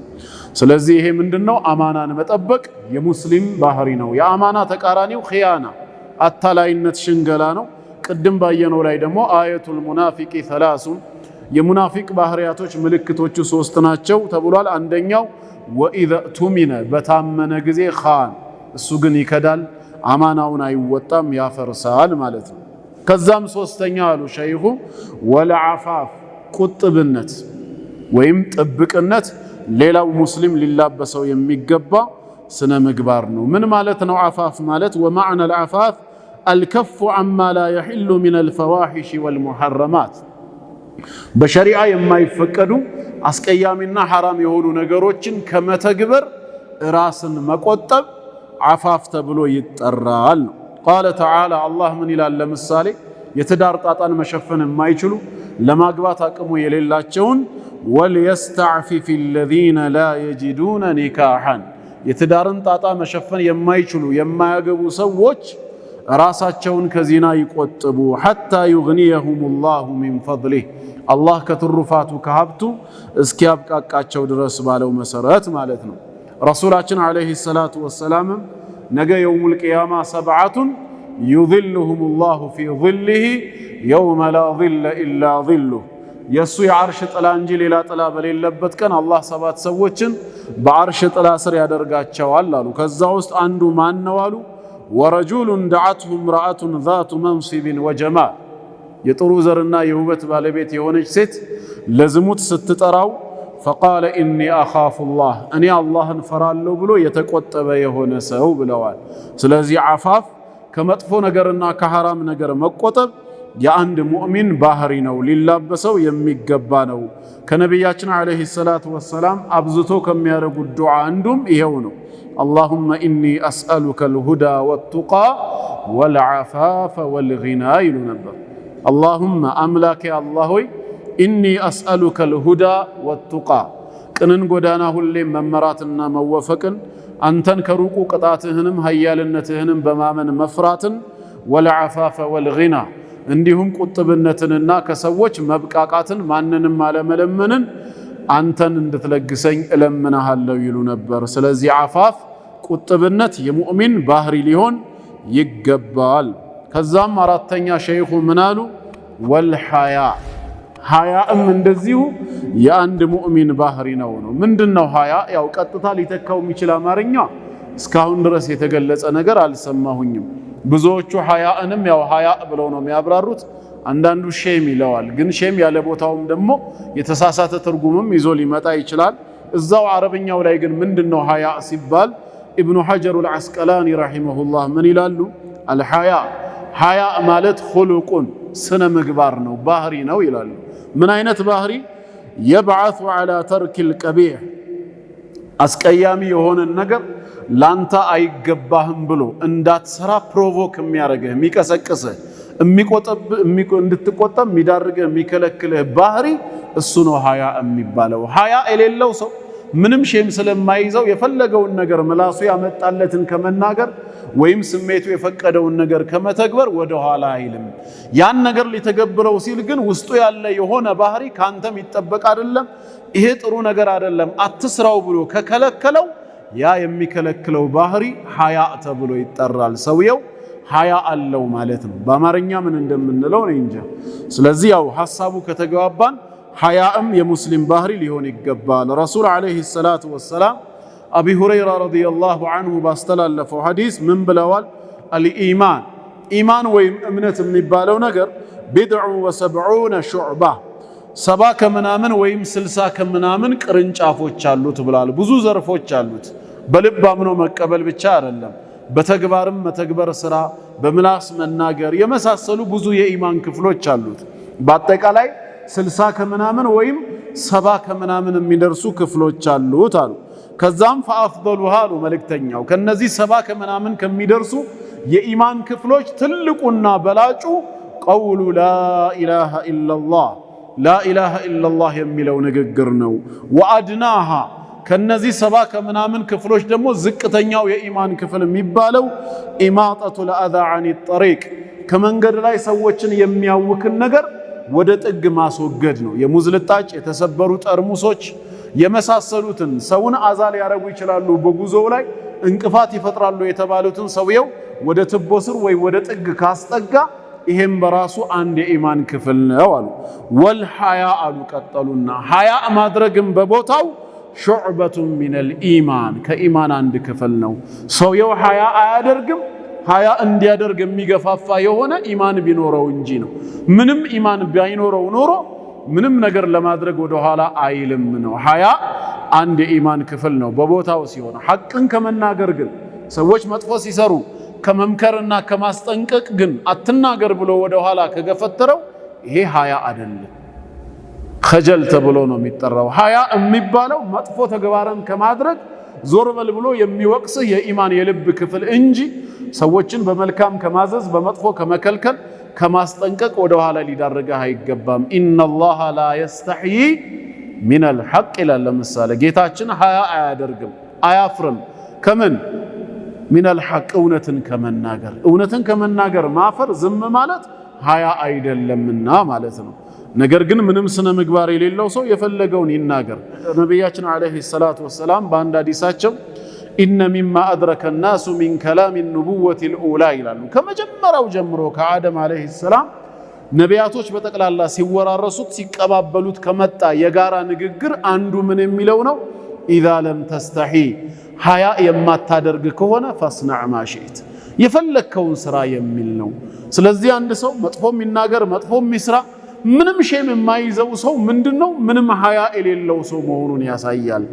ስለዚህ ይሄ ምንድነው? አማናን መጠበቅ የሙስሊም ባህሪ ነው። የአማና ተቃራኒው ኺያና አታላይነት፣ ሽንገላ ነው። ቅድም ባየነው ላይ ደግሞ አየቱል ሙናፊቂ ሰላሱን የሙናፊቅ ባህሪያቶች ምልክቶቹ 3 ናቸው ተብሏል። አንደኛው ወኢዘ ቱሚነ በታመነ ጊዜ ኻን እሱ ግን ይከዳል፣ አማናውን አይወጣም፣ ያፈርሳል ማለት ነው። ከዛም 3ኛ አሉ ሸይኹ ወለዓፋፍ ቁጥብነት ወይም ጥብቅነት ሌላው ሙስሊም ሊላበሰው የሚገባ ስነ ምግባር ነው። ምን ማለት ነው ዓፋፍ ማለት? ወመዕነ العفاف الكف عما لا يحل من الفواحش والمحرمات በሸሪዓ የማይፈቀዱ አስቀያሚና ሐራም የሆኑ ነገሮችን ከመተግበር ራስን መቆጠብ ዓፋፍ ተብሎ ይጠራል። ቃለ ተዓላ አላህ ምን ይላል? ለምሳሌ የትዳር ጣጣን መሸፈን የማይችሉ ለማግባት አቅሙ የሌላቸውን ወልየስተዕፊፍ الذين لا يجدون نكاحا የትዳርን ጣጣ መሸፈን የማይችሉ የማያገቡ ሰዎች ራሳቸውን ከዚና ይቆጥቡ حتى يغنيهم الله من فضله አላህ ከትሩፋቱ ከሀብቱ እስኪያብቃቃቸው ድረስ ባለው መሰረት ማለት ነው። ረሱላችን አለይሂ ሰላቱ ወሰላም ነገ የውሙል ቂያማ ሰብዓቱን يظلهم الله في ظله يوم لا ظل إلا ظله የሱ የዓርሽ ጥላ እንጂ ሌላ ጥላ በሌለበት ቀን አላህ ሰባት ሰዎችን በዓርሽ ጥላ ስር ያደርጋቸዋል አሉ። ከዛ ውስጥ አንዱ ማን ነው አሉ? ወረጁሉን ደዓትሁ እምረአቱን ዛቱ መንሲብን ወጀማል የጥሩ ዘርና የውበት ባለቤት የሆነች ሴት ለዝሙት ስትጠራው ፈቃለ ኢኒ አኻፉላህ እኔ አላህን ፈራለሁ ብሎ የተቆጠበ የሆነ ሰው ብለዋል። ስለዚህ አፋፍ ከመጥፎ ነገርና ከሐራም ነገር መቆጠብ የአንድ ሙእሚን ባህሪ ነው፣ ሊላበሰው የሚገባ ነው። ከነቢያችን አለይሂ ሰላቱ ወሰላም አብዝቶ ከሚያደርጉት ዱዓ አንዱም ይሄው ነው። አላሁመ ኢኒ አስአሉከ አልሁዳ ወቱቃ ወልዓፋፈ ወልጊና ይሉ ነበር። አላሁመ አምላኬ አላህ ሆይ ኢኒ አስአሉከ አልሁዳ ወቱቃ ቅንን ጎዳና ሁሌም መመራትና መወፈቅን አንተን ከሩቁ ቅጣትህንም ሀያልነትህንም በማመን መፍራትን ወልዓፋፈ ወልጊና እንዲሁም ቁጥብነትንና ከሰዎች መብቃቃትን ማንንም አለመለመንን አንተን እንድትለግሰኝ እለምናሃለሁ ይሉ ነበር። ስለዚህ አፋፍ ቁጥብነት የሙእሚን ባህሪ ሊሆን ይገባል። ከዛም አራተኛ ሸይኹ ምናሉ ወልሐያ ሐያእም እንደዚሁ የአንድ ሙእሚን ባህሪ ነው። ምንድነው ሐያ? ያው ቀጥታ ሊተካው የሚችል አማርኛ እስካሁን ድረስ የተገለጸ ነገር አልሰማሁኝም። ብዙዎቹ ሐያእንም ያው ሐያ ብለው ነው የሚያብራሩት። አንዳንዱ ሼም ይለዋል። ግን ሼም ያለ ቦታውም ደግሞ የተሳሳተ ትርጉምም ይዞ ሊመጣ ይችላል። እዛው አረብኛው ላይ ግን ምንድነው ሐያ ሲባል ኢብኑ ሐጀር አልዐስቀላኒ ረሂመሁላህ ምን ይላሉ? አልሐያ ሐያ ማለት ኹሉቁን ስነ ምግባር ነው፣ ባህሪ ነው ይላሉ። ምን አይነት ባህሪ? የብዓቱ ዐላ ተርኪል ቀቢሕ አስቀያሚ የሆነን ነገር ላንተ አይገባህም ብሎ እንዳትሰራ ፕሮቮክ የሚያደርግህ የሚቀሰቅስህ እንድትቆጠብ የሚዳርግህ የሚከለክልህ ባህሪ እሱ ነው ሐያ የሚባለው። ሐያ የሌለው ሰው ምንም ሼም ስለማይዘው የፈለገውን ነገር ምላሱ ያመጣለትን ከመናገር ወይም ስሜቱ የፈቀደውን ነገር ከመተግበር ወደ ኋላ አይልም። ያን ነገር ሊተገብረው ሲል ግን ውስጡ ያለ የሆነ ባህሪ ካንተም ይጠበቅ አይደለም፣ ይሄ ጥሩ ነገር አይደለም አትስራው ብሎ ከከለከለው ያ የሚከለክለው ባህሪ ሐያ ተብሎ ይጠራል። ሰውየው ሐያ አለው ማለት ነው። በአማርኛ ምን እንደምንለው ነው እንጂ። ስለዚህ ያው ሐሳቡ ከተገባባን ሐያእም የሙስሊም ባህሪ ሊሆን ይገባል። ረሱል አለይሂ ሰላቱ ወሰላም አቢ ሁረይራ ረዲየላሁ ዐንሁ ባስተላለፈው ሐዲስ ምን ብለዋል? አልኢማን ኢማን ወይም እምነት የሚባለው ነገር ቢድዑ ወሰብዑነ ሹዕባ 70 ከምናምን ወይም 60 ከምናምን ቅርንጫፎች አሉት ብለዋል። ብዙ ዘርፎች አሉት። በልብ አምኖ መቀበል ብቻ አይደለም፣ በተግባርም መተግበር፣ ስራ በምላስ መናገር የመሳሰሉ ብዙ የኢማን ክፍሎች አሉት። በአጠቃላይ 60 ከምናምን ወይም 70 ከምናምን የሚደርሱ ክፍሎች አሉት አሉ። ከዛም ፈአፍደሉሃ አሉ መልእክተኛው ከነዚህ 70 ከምናምን ከሚደርሱ የኢማን ክፍሎች ትልቁና በላጩ ቀውሉ ላኢላሃ ኢላላህ ላኢላሃ ኢላላህ የሚለው ንግግር ነው። ወአድናሃ ከነዚህ 70 ከምናምን ክፍሎች ደግሞ ዝቅተኛው የኢማን ክፍል የሚባለው ኢማጠቱል አዛ ዐኒ ጠሪቅ ከመንገድ ላይ ሰዎችን የሚያውክን ነገር ወደ ጥግ ማስወገድ ነው። የሙዝ ልጣጭ፣ የተሰበሩ ጠርሙሶች የመሳሰሉትን ሰውን አዛ ሊያረጉ ይችላሉ፣ በጉዞው ላይ እንቅፋት ይፈጥራሉ የተባሉትን ሰውየው ወደ ትቦ ስር ወይ ወደ ጥግ ካስጠጋ ይሄም በራሱ አንድ የኢማን ክፍል ነው አሉ። ወልሐያ አሉ ቀጠሉና ሐያ ማድረግም በቦታው ሹዕበቱን ሚነል ኢማን ከኢማን አንድ ክፍል ነው። ሰውየው ሐያ አያደርግም ሐያ እንዲያደርግ የሚገፋፋ የሆነ ኢማን ቢኖረው እንጂ ነው። ምንም ኢማን ባይኖረው ኖሮ ምንም ነገር ለማድረግ ወደ ኋላ አይልም ነው። ሐያ አንድ የኢማን ክፍል ነው በቦታው ሲሆን፣ ሐቅን ከመናገር ግን ሰዎች መጥፎ ሲሰሩ ከመምከርና ከማስጠንቀቅ ግን አትናገር ብሎ ወደ ኋላ ከገፈተረው ይሄ ሐያ አይደለም፣ ኸጀል ተብሎ ነው የሚጠራው። ሐያ የሚባለው መጥፎ ተግባርን ከማድረግ ዞር በል ብሎ የሚወቅስህ የኢማን የልብ ክፍል እንጂ ሰዎችን በመልካም ከማዘዝ በመጥፎ ከመከልከል ከማስጠንቀቅ ወደ ኋላ ሊዳርግህ አይገባም። ኢነላሃ ላ የስተሕይ ሚነል ሐቅ ይላል። ለምሳሌ ጌታችን ሀያ አያደርግም አያፍርም ከምን ሚነል ሐቅ እውነትን ከመናገር ማፈር ዝም ማለት ሀያ አይደለምና ማለት ነው። ነገር ግን ምንም ስነ ምግባር የሌለው ሰው የፈለገውን ይናገር። ነቢያችን ዓለይሂ ሰላቱ ወሰላም በአንድ ሐዲሳቸው ኢነ ሚማ አድረከ ናሱ ሚን ከላሚ ኑቡወት ልኡላ ይላሉ። ከመጀመሪያው ጀምሮ ከአደም ዓለይሂ ሰላም ነቢያቶች በጠቅላላ ሲወራረሱት ሲቀባበሉት ከመጣ የጋራ ንግግር አንዱ ምን የሚለው ነው? ኢዛ ለም ተስተሒ ሀያ የማታደርግ ከሆነ ፈስነዕ ማ ሽእት የፈለግከውን ስራ የሚል ነው። ስለዚህ አንድ ሰው መጥፎም ይናገር መጥፎም ይስራ ምንም ሼም የማይዘው ሰው ምንድነው? ምንም ሀያ የሌለው ሰው መሆኑን ያሳያል።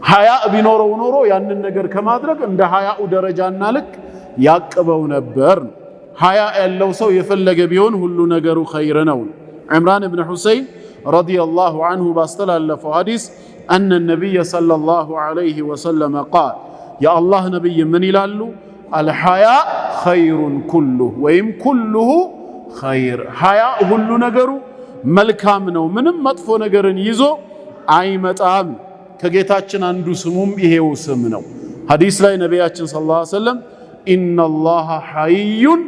ሀያ ቢኖረው ኖሮ ያንን ነገር ከማድረግ እንደ ሀያኡ ደረጃና ልክ ያቅበው ነበር። ሀያ ያለው ሰው የፈለገ ቢሆን ሁሉ ነገሩ ኸይር ነው። ዕምራን ብን ሁሰይን ረዲየላሁ ዐንሁ ባስተላለፈው ሐዲስ አነ ነቢይ ሰለላሁ ዐለይሂ ወሰለም ቃል የአላህ ነቢይ ምን ይላሉ? አልሐያ ኸይሩን ኩሉሁ ወይም ኩሉሁ ኸይር፣ ሀያ ሁሉ ነገሩ መልካም ነው፣ ምንም መጥፎ ነገርን ይዞ አይመጣም። ከጌታችን አንዱ ስሙም ይሄው ስም ነው። ሐዲስ ላይ ነቢያችን ሰለላሁ ዐለይሂ ወሰለም ኢነላሃ ሐይዩን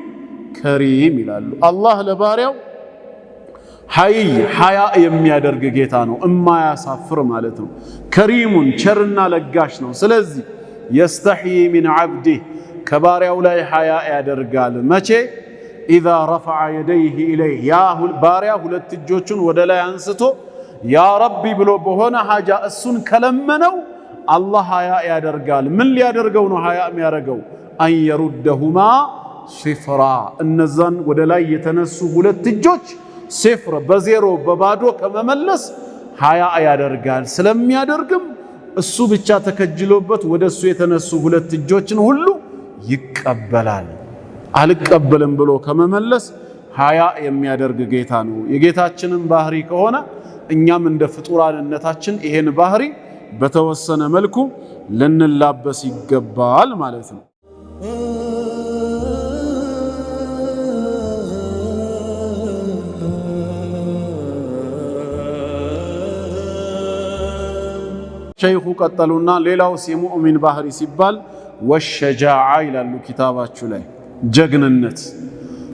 ከሪም ይላሉ። አላህ ለባሪያው ሀያ የሚያደርግ ጌታ ነው፣ እማያሳፍር ማለት ነው። ከሪሙን ቸርና ለጋሽ ነው። ስለዚህ የስተሕይ ሚን ዐብዲህ ከባሪያው ላይ ሀያ ያደርጋል። መቼ? ኢዛ ረፈዐ የደይህ ኢለይህ ያ ባሪያ ሁለት እጆቹን ወደ ላይ አንስቶ ያ ረቢ ብሎ በሆነ ሀጃ እሱን ከለመነው አላህ ሀያ ያደርጋል። ምን ሊያደርገው ነው ሀያ የሚያደርገው? አን የሩደሁማ ሲፍራ እነዛን ወደ ላይ የተነሱ ሁለት እጆች ሲፍር በዜሮ በባዶ ከመመለስ ሀያ ያደርጋል። ስለሚያደርግም እሱ ብቻ ተከጅሎበት ወደ እሱ የተነሱ ሁለት እጆችን ሁሉ ይቀበላል። አልቀበልም ብሎ ከመመለስ ሀያ የሚያደርግ ጌታ ነው። የጌታችንን ባህሪ ከሆነ እኛም እንደ ፍጡራንነታችን ይሄን ባህሪ በተወሰነ መልኩ ልንላበስ ይገባል ማለት ነው። ሸይኹ ቀጠሉና ሌላውስ የሙእሚን ባህሪ ሲባል ወሸጃዓ ይላሉ ኪታባችሁ ላይ። ጀግንነት፣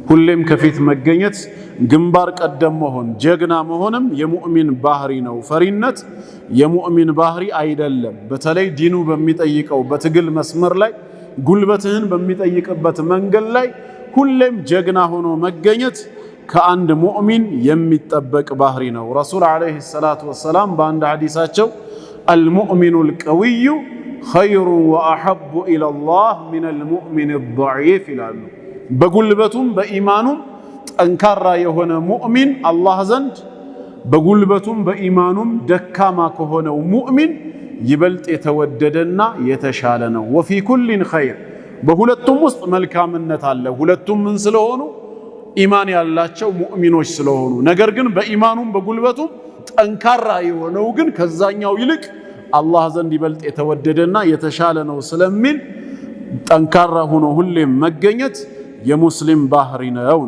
ሁሌም ከፊት መገኘት፣ ግንባር ቀደም መሆን፣ ጀግና መሆንም የሙእሚን ባህሪ ነው። ፈሪነት የሙእሚን ባህሪ አይደለም። በተለይ ዲኑ በሚጠይቀው በትግል መስመር ላይ ጉልበትህን በሚጠይቅበት መንገድ ላይ ሁሌም ጀግና ሆኖ መገኘት ከአንድ ሙእሚን የሚጠበቅ ባህሪ ነው። ረሱል ዓለይሂ ሰላቱ ወሰላም በአንድ ሐዲሳቸው አልሙእሚኑል ቀዊዩ ኸይሩን ወአሐቡ ኢለላህ ሚነል ሙእሚኒድ ደዒፍ ይላሉ። በጉልበቱም በኢማኑም ጠንካራ የሆነ ሙእሚን አላህ ዘንድ በጉልበቱም በኢማኑም ደካማ ከሆነው ሙእሚን ይበልጥ የተወደደና የተሻለ ነው። ወፊ ኩሊን ኸይር በሁለቱም ውስጥ መልካምነት አለ። ሁለቱም ምን ስለሆኑ? ኢማን ያላቸው ሙእሚኖች ስለሆኑ። ነገር ግን በኢማኑም በጉልበቱም ጠንካራ የሆነው ግን ከዛኛው ይልቅ አላህ ዘንድ ይበልጥ የተወደደና የተሻለ ነው ስለሚል ጠንካራ ሆኖ ሁሌም መገኘት የሙስሊም ባህሪ ነው።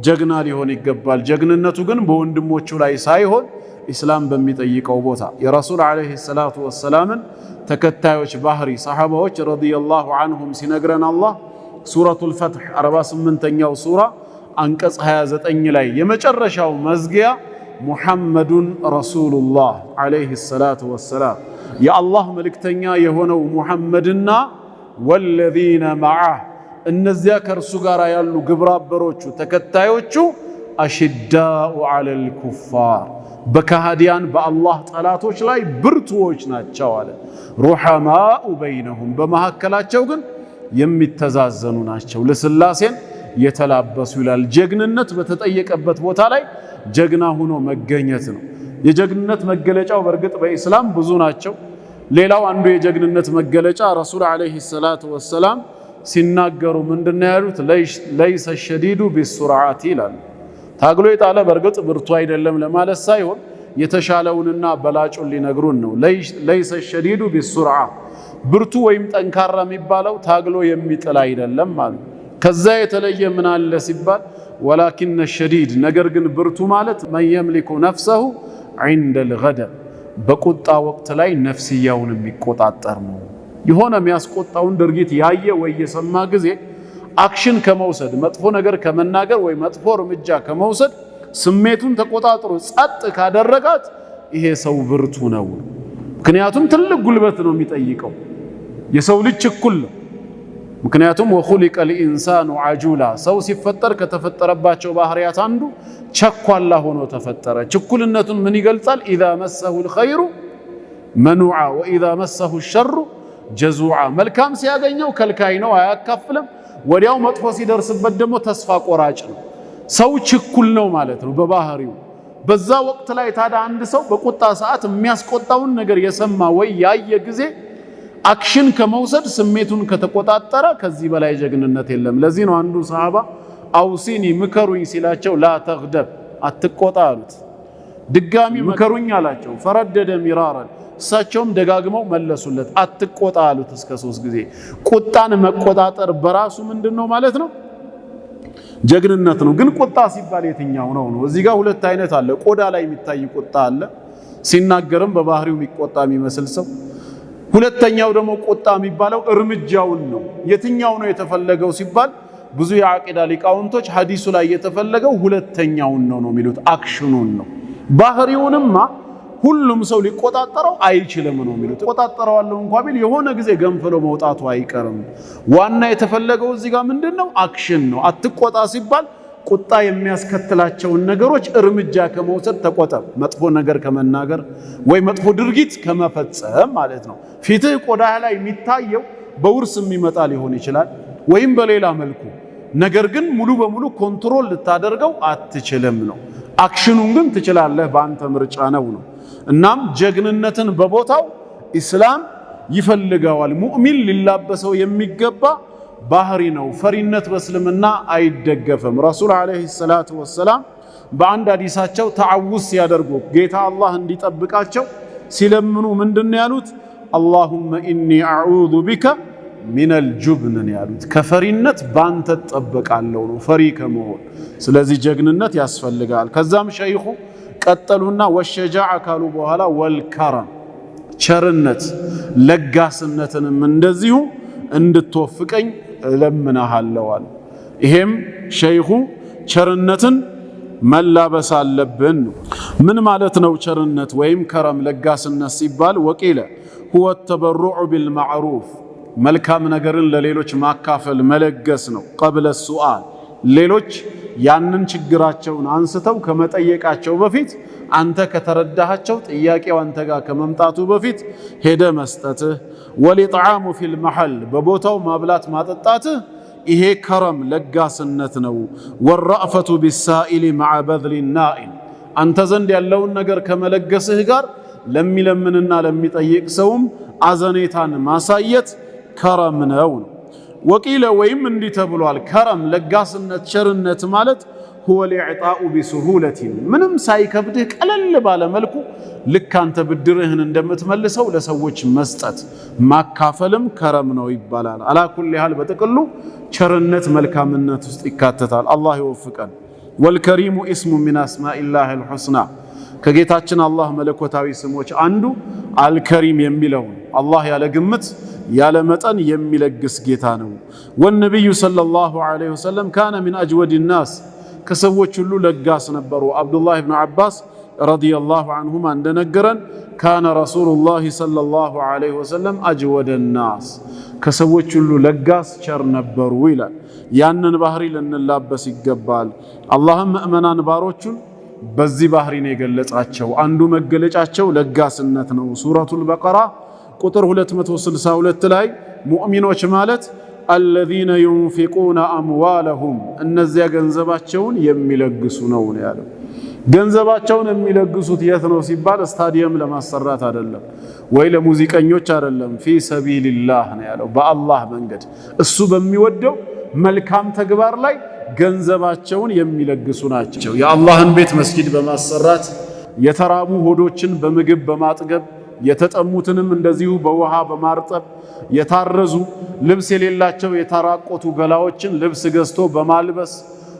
ጀግና ሊሆን ይገባል። ጀግንነቱ ግን በወንድሞቹ ላይ ሳይሆን ኢስላም በሚጠይቀው ቦታ የረሱል ዓለይሂ ሰላቱ ወሰላምን ተከታዮች ባህሪ ሰሐባዎች ረዲየላሁ ዐንሁም ሲነግረን አላህ ሱረቱል ፈትሕ 48ኛው ሱራ አንቀጽ 29 ላይ የመጨረሻው መዝጊያ ሙሐመዱን ረሱሉላህ ዓለይሂ ሰላቱ ወሰላም የአላህ መልእክተኛ የሆነው ሙሐመድና ወለዚነ መዓህ እነዚያ ከእርሱ ጋር ያሉ ግብረአበሮቹ ተከታዮቹ አሽዳኡ ዐለል ኩፋር በከሃዲያን በአላህ ጠላቶች ላይ ብርቱዎች ናቸው አለ። ሩሐማኡ በይነሁም በመካከላቸው ግን የሚተዛዘኑ ናቸው፣ ለስላሴን የተላበሱ ይላል። ጀግንነት በተጠየቀበት ቦታ ላይ ጀግና ሆኖ መገኘት ነው። የጀግንነት መገለጫው በእርግጥ በኢስላም ብዙ ናቸው። ሌላው አንዱ የጀግንነት መገለጫ ረሱል ዓለይሂ ሰላቱ ወሰላም ሲናገሩ ምንድነው ያሉት? ለይሰ ሸዲዱ ቢሱርዓቲ ይላሉ። ታግሎ የጣለ በእርግጥ ብርቱ አይደለም ለማለት ሳይሆን የተሻለውንና በላጩን ሊነግሩን ነው። ለይሰ ሸዲዱ ቢሱርዓ ብርቱ ወይም ጠንካራ የሚባለው ታግሎ የሚጥል አይደለም ማለት። ከዛ የተለየ ምን አለ ሲባል ወላኪነ ሸዲድ ነገር ግን ብርቱ ማለት መን የምሊኩ ነፍሰሁ ዒንደል ገደብ በቁጣ ወቅት ላይ ነፍስያውን የሚቆጣጠር ነው። የሆነ የሚያስቆጣውን ድርጊት ያየ ወይ የሰማ ጊዜ አክሽን ከመውሰድ መጥፎ ነገር ከመናገር ወይ መጥፎ እርምጃ ከመውሰድ ስሜቱን ተቆጣጥሮ ጸጥ ካደረጋት ይሄ ሰው ብርቱ ነው። ምክንያቱም ትልቅ ጉልበት ነው የሚጠይቀው። የሰው ልጅ ችኩል ነው። ምክንያቱም ወኹሊቀ ልኢንሳኑ አጁላ ሰው ሲፈጠር ከተፈጠረባቸው ባህሪያት አንዱ ቸኳላ ሆኖ ተፈጠረ። ችኩልነቱን ምን ይገልጻል? ኢዛ መሰሁ ልኸይሩ መኑዓ ወኢዛ መሰሁ ሸሩ ጀዙዓ። መልካም ሲያገኘው ከልካይ ነው፣ አያካፍልም። ወዲያው መጥፎ ሲደርስበት ደግሞ ተስፋ ቆራጭ ነው። ሰው ችኩል ነው ማለት ነው በባህሪው። በዛ ወቅት ላይ ታዲያ አንድ ሰው በቁጣ ሰዓት የሚያስቆጣውን ነገር የሰማ ወይ ያየ ጊዜ አክሽን ከመውሰድ ስሜቱን ከተቆጣጠረ ከዚህ በላይ ጀግንነት የለም። ለዚህ ነው አንዱ ሰሃባ አውሲኒ ምከሩኝ ሲላቸው ላ ተግደብ አትቆጣ አሉት። ድጋሚ ምከሩኝ አላቸው። ፈረደደ ሚራራን እሳቸውም ደጋግመው መለሱለት። አትቆጣ አሉት እስከ 3 ጊዜ። ቁጣን መቆጣጠር በራሱ ምንድነው ማለት ነው? ጀግንነት ነው። ግን ቁጣ ሲባል የትኛው ነው? እዚህ ጋር ሁለት አይነት አለ። ቆዳ ላይ የሚታይ ቁጣ አለ፣ ሲናገርም በባህሪው የሚቆጣ የሚመስል ሰው። ሁለተኛው ደግሞ ቁጣ የሚባለው እርምጃውን ነው። የትኛው ነው የተፈለገው ሲባል ብዙ የዓቂዳ ሊቃውንቶች ሐዲሱ ላይ የተፈለገው ሁለተኛውን ነው የሚሉት፣ አክሽኑን ነው። ባህሪውንማ ሁሉም ሰው ሊቆጣጠረው አይችልም ነው የሚሉት። ቆጣጠረዋለሁ እንኳን ቢል የሆነ ጊዜ ገንፍሎ መውጣቱ አይቀርም። ዋና የተፈለገው እዚህ ጋር ምንድነው? አክሽን ነው። አትቆጣ ሲባል ቁጣ የሚያስከትላቸውን ነገሮች እርምጃ ከመውሰድ ተቆጠብ። መጥፎ ነገር ከመናገር ወይ መጥፎ ድርጊት ከመፈጸም ማለት ነው። ፊትህ ቆዳህ ላይ የሚታየው በውርስ የሚመጣ ሊሆን ይችላል ወይም በሌላ መልኩ፣ ነገር ግን ሙሉ በሙሉ ኮንትሮል ልታደርገው አትችልም ነው። አክሽኑን ግን ትችላለህ፣ በአንተ ምርጫ ነው። እናም ጀግንነትን በቦታው ኢስላም ይፈልገዋል። ሙእሚን ሊላበሰው የሚገባ ባህሪ ነው። ፈሪነት በእስልምና አይደገፍም። ረሱል ዓለይሂ ሰላቱ ወሰላም በአንድ ሐዲሳቸው ተዓውዝ ሲያደርጉ ጌታ አላህ እንዲጠብቃቸው ሲለምኑ ምንድን ያሉት? አላሁመ ኢኒ አዑዙ ቢከ ሚነል ጁብን ያሉት። ከፈሪነት ባንተ እጠበቃለሁ ነው፣ ፈሪ ከመሆን። ስለዚህ ጀግንነት ያስፈልጋል። ከዛም ሸይኹ ቀጠሉና ወሸጃዓ ካሉ በኋላ ወልከረም ቸርነት ለጋስነትንም እንደዚሁ እንድትወፍቀኝ እለምንሃለሁ አለ። ይሄም ሸይኹ ቸርነትን መላበስ አለብን። ምን ማለት ነው ቸርነት ወይም ከረም ለጋስነት ሲባል? ወቂለ ሁወ ተበሩዑ ቢልማዕሩፍ መልካም ነገርን ለሌሎች ማካፈል መለገስ ነው። ቀብለ ሱአል ሌሎች ያንን ችግራቸውን አንስተው ከመጠየቃቸው በፊት አንተ ከተረዳሃቸው ጥያቄው አንተ ጋር ከመምጣቱ በፊት ሄደ መስጠትህ። ወሊጥዓሙ ፊል መሐል በቦታው ማብላት ማጠጣትህ ይሄ ከረም ለጋስነት ነው። ወረእፈቱ ቢሳኢሊ መዓ በዝሊ ናኢል አንተ ዘንድ ያለውን ነገር ከመለገስህ ጋር ለሚለምንና ለሚጠይቅ ሰውም አዘኔታን ማሳየት ከረም ነው። ወቂለ ወይም እንዲህ ተብሏል፣ ከረም ለጋስነት ቸርነት ማለት ሁወ ልኢዕጣኡ ቢሱሁለቲን ምንም ሳይከብድህ ቀለል ባለ መልኩ ልክ አንተ ብድርህን እንደምትመልሰው ለሰዎች መስጠት ማካፈልም ከረም ነው ይባላል። አላ ኩሊ ሃል በጥቅሉ ቸርነት መልካምነት ውስጥ ይካተታል። አላህ ይወፍቀን። ወልከሪሙ ኢስሙ ሚን አስማኢላህ አልሑስና ከጌታችን አላህ መለኮታዊ ስሞች አንዱ አልከሪም የሚለው አላህ ያለ ግምት ያለ መጠን የሚለግስ ጌታ ነው። ወነቢዩ ሰለላሁ ዐለይሂ ወሰለም ካነ ሚን አጅወድ ናስ ከሰዎች ሁሉ ለጋስ ነበሩ። አብዱላህ ብን አባስ ረዲየላሁ ዐንሁማ እንደነገረን ካነ ረሱሉላህ ሰለላሁ ዐለይሂ ወሰለም አጅወደ ናስ ከሰዎች ሁሉ ለጋስ ቸር ነበሩ ይላል። ያንን ባህሪ ልንላበስ ይገባል። አላህም ምእመናን ባሮቹን በዚህ ባህሪ ነው የገለጻቸው። አንዱ መገለጫቸው ለጋስነት ነው። ሱረቱል በቀራ ቁጥር 262 ላይ ሙእሚኖች ማለት አለዚነ ዩንፊቁነ አምዋለሁም እነዚያ ገንዘባቸውን የሚለግሱ ነው ያለው። ገንዘባቸውን የሚለግሱት የት ነው ሲባል ስታዲየም ለማሰራት አይደለም ወይ ለሙዚቀኞች አይደለም። ፊ ሰቢልላህ ነው ያለው፣ በአላህ መንገድ እሱ በሚወደው መልካም ተግባር ላይ ገንዘባቸውን የሚለግሱ ናቸው። የአላህን ቤት መስጊድ በማሰራት የተራቡ ሆዶችን በምግብ በማጥገብ የተጠሙትንም እንደዚሁ በውሃ በማርጠብ የታረዙ ልብስ የሌላቸው የተራቆቱ ገላዎችን ልብስ ገዝቶ በማልበስ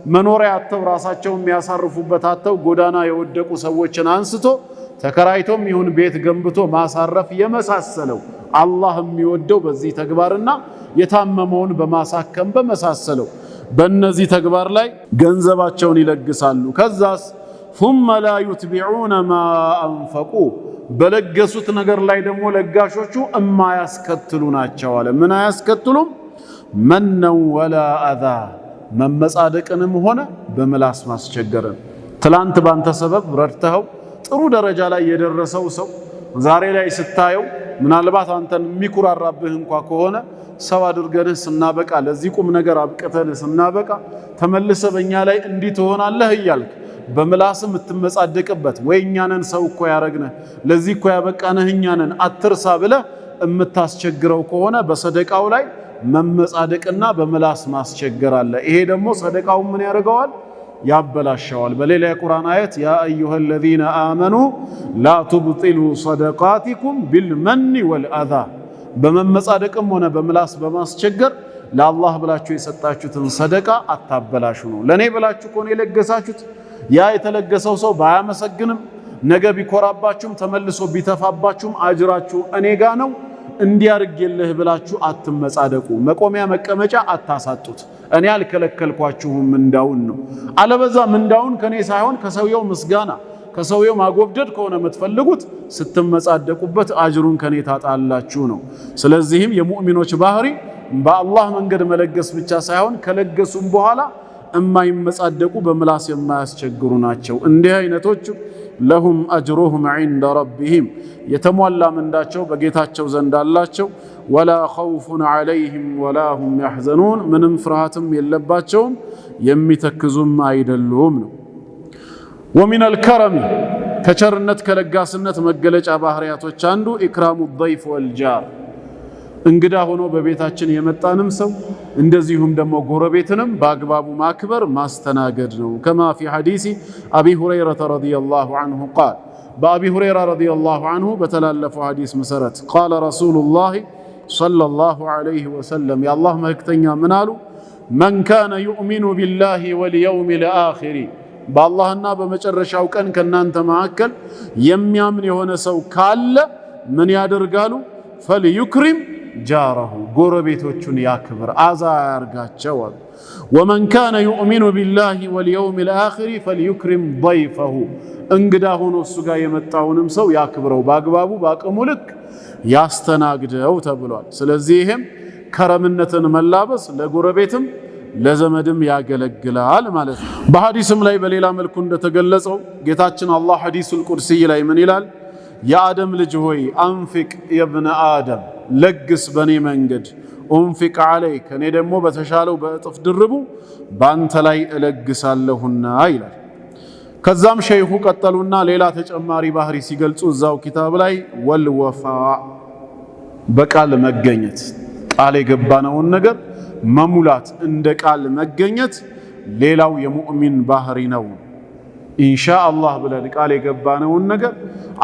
መኖሪያ አጥተው ራሳቸውን የሚያሳርፉበት አጥተው ጎዳና የወደቁ ሰዎችን አንስቶ ተከራይቶም ይሁን ቤት ገንብቶ ማሳረፍ የመሳሰለው አላህ የሚወደው በዚህ ተግባርና የታመመውን በማሳከም በመሳሰለው በእነዚህ ተግባር ላይ ገንዘባቸውን ይለግሳሉ። ከዛስ ثم لا يتبعون ما أنفقوا በለገሱት ነገር ላይ ደግሞ ለጋሾቹ እማያስከትሉ ናቸው አለ። ምን አያስከትሉም? መነው ወላ አዛ መመጻደቅንም ሆነ በምላስ ማስቸገርን። ትላንት ባንተ ሰበብ ረድተኸው ጥሩ ደረጃ ላይ የደረሰው ሰው ዛሬ ላይ ስታየው ምናልባት አንተን የሚኩራራብህ እንኳ ከሆነ ሰው አድርገንህ ስናበቃ ለዚህ ቁም ነገር አብቅተን ስናበቃ ተመልሰ በእኛ ላይ እንዲህ ትሆናለህ እያልክ በምላስም የምትመጻደቅበት ወይ እኛንን ሰው እኮ ያረግነህ ለዚህ እኮ ያበቃነህ እኛንን አትርሳ ብለህ የምታስቸግረው ከሆነ በሰደቃው ላይ መመጻደቅና በምላስ ማስቸገር አለ። ይሄ ደግሞ ሰደቃው ምን ያደርገዋል? ያበላሸዋል። በሌላ የቁርአን አየት ያ አዩሃ الذين آمنوا لا تبطلوا صدقاتكم بالمن والأذى በመመጻደቅም ሆነ በምላስ በማስቸገር ለአላህ ብላችሁ የሰጣችሁትን ሰደቃ አታበላሹ ነው። ለኔ ብላችሁ ከሆነ የለገሳችሁት ያ የተለገሰው ሰው ባያመሰግንም ነገ ቢኮራባችሁም ተመልሶ ቢተፋባችሁም አጅራችሁ እኔ ጋ ነው እንዲያርግልህ ብላችሁ አትመጻደቁ። መቆሚያ መቀመጫ አታሳጡት። እኔ አልከለከልኳችሁም ምንዳውን ነው። አለበዛ ምንዳውን ከኔ ሳይሆን ከሰውየው ምስጋና ከሰውየው ማጎብደድ ከሆነ የምትፈልጉት ስትመጻደቁበት አጅሩን ከኔ ታጣላችሁ ነው። ስለዚህም የሙእሚኖች ባህሪ በአላህ መንገድ መለገስ ብቻ ሳይሆን ከለገሱም በኋላ እማይመጻደቁ በምላስ የማያስቸግሩ ናቸው። እንዲህ አይነቶቹ ለሁም አጅሩሁም ዒንደ ረቢሂም የተሟላ ምንዳቸው በጌታቸው ዘንድ አላቸው። ወላ ኸውፉን ዐለይሂም ወላ ሁም ያሕዘኑን ምንም ፍርሃትም የለባቸውም የሚተክዙም አይደሉም ነው። ወሚነል ከረሚ ከቸርነት ከለጋስነት መገለጫ ባህሪያቶች አንዱ ኢክራሙ ضይፍ ወልጃር እንግዳ ሆኖ በቤታችን የመጣንም ሰው እንደዚሁም ደግሞ ጎረቤትንም በአግባቡ ማክበር ማስተናገድ ነው። ከማ ፊ ሐዲሲ አቢ ሁረይረተ ረዲየላሁ ዐንሁ ቃል በአቢ ሁረይራ ረዲየላሁ ዐንሁ በተላለፈው ሐዲስ መሰረት ቃለ ረሱሉላህ ሰለላሁ ዐለይሂ ወሰለም የአላህ መልእክተኛ ምን አሉ? መን ካነ ዩእሚኑ ቢላሂ ወልየውሚል አኺር በአላህና በመጨረሻው ቀን ከናንተ መካከል የሚያምን የሆነ ሰው ካለ ምን ያደርጋሉ? ፈልዩክሪም ጃረሁ ጎረቤቶቹን ያክብር አዛ ያርጋቸው። ወመን ካነ ዩእሚኑ ቢላሂ ወልየውሚል አኺር ፈልዩክሪም ضይፈሁ እንግዳ ሆኖ እሱ ጋር የመጣውንም ሰው ያክብረው በአግባቡ በአቅሙ ልክ ያስተናግደው ተብሏል። ስለዚህ ይሄም ከረምነትን መላበስ ለጎረቤትም ለዘመድም ያገለግላል ማለት ነው። በሐዲስም ላይ በሌላ መልኩ እንደተገለጸው ጌታችን አላህ ሐዲሱል ቁድሲይ ላይ ምን ይላል? የአደም ልጅ ሆይ አንፊቅ የብነ አደም ለግስ በኔ መንገድ ኡንፊቅ ዐለይክ እኔ ደግሞ በተሻለው በእጥፍ ድርቡ ባንተ ላይ እለግሳለሁና ይላል። ከዛም ሸይኹ ቀጠሉና ሌላ ተጨማሪ ባህሪ ሲገልጹ እዛው ኪታብ ላይ ወልወፋ በቃል መገኘት ቃል የገባነውን ነገር መሙላት እንደ ቃል መገኘት ሌላው የሙእሚን ባህሪ ነው። ኢንሻአላህ ብለን ቃል የገባነውን ነገር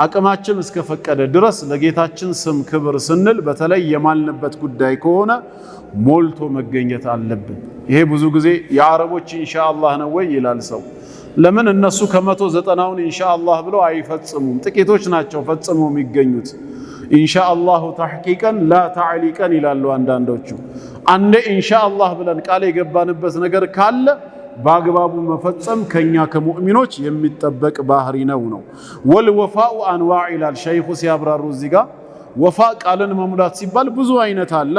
አቅማችን እስከፈቀደ ድረስ ለጌታችን ስም ክብር ስንል በተለይ የማልንበት ጉዳይ ከሆነ ሞልቶ መገኘት አለብን። ይሄ ብዙ ጊዜ የአረቦች ኢንሻአላህ ነው ወይ ይላል ሰው። ለምን እነሱ ከ190ውን ኢንሻአላህ ብለው አይፈጽሙም። ጥቂቶች ናቸው ፈጽመው የሚገኙት። ኢንሻአላሁ ተሕቂቀን ላ ተዕሊቀን ይላሉ አንዳንዶቹ። አንዴ ኢንሻአላህ ብለን ቃል የገባንበት ነገር ካለ በአግባቡ መፈጸም ከኛ ከሙእሚኖች የሚጠበቅ ባህሪ ነው። ወልወፋኡ አንዋዕ ይላል ሸይኹ ሲያብራሩ እዚህ ጋር ወፋ ቃልን መሙላት ሲባል ብዙ አይነት አለ።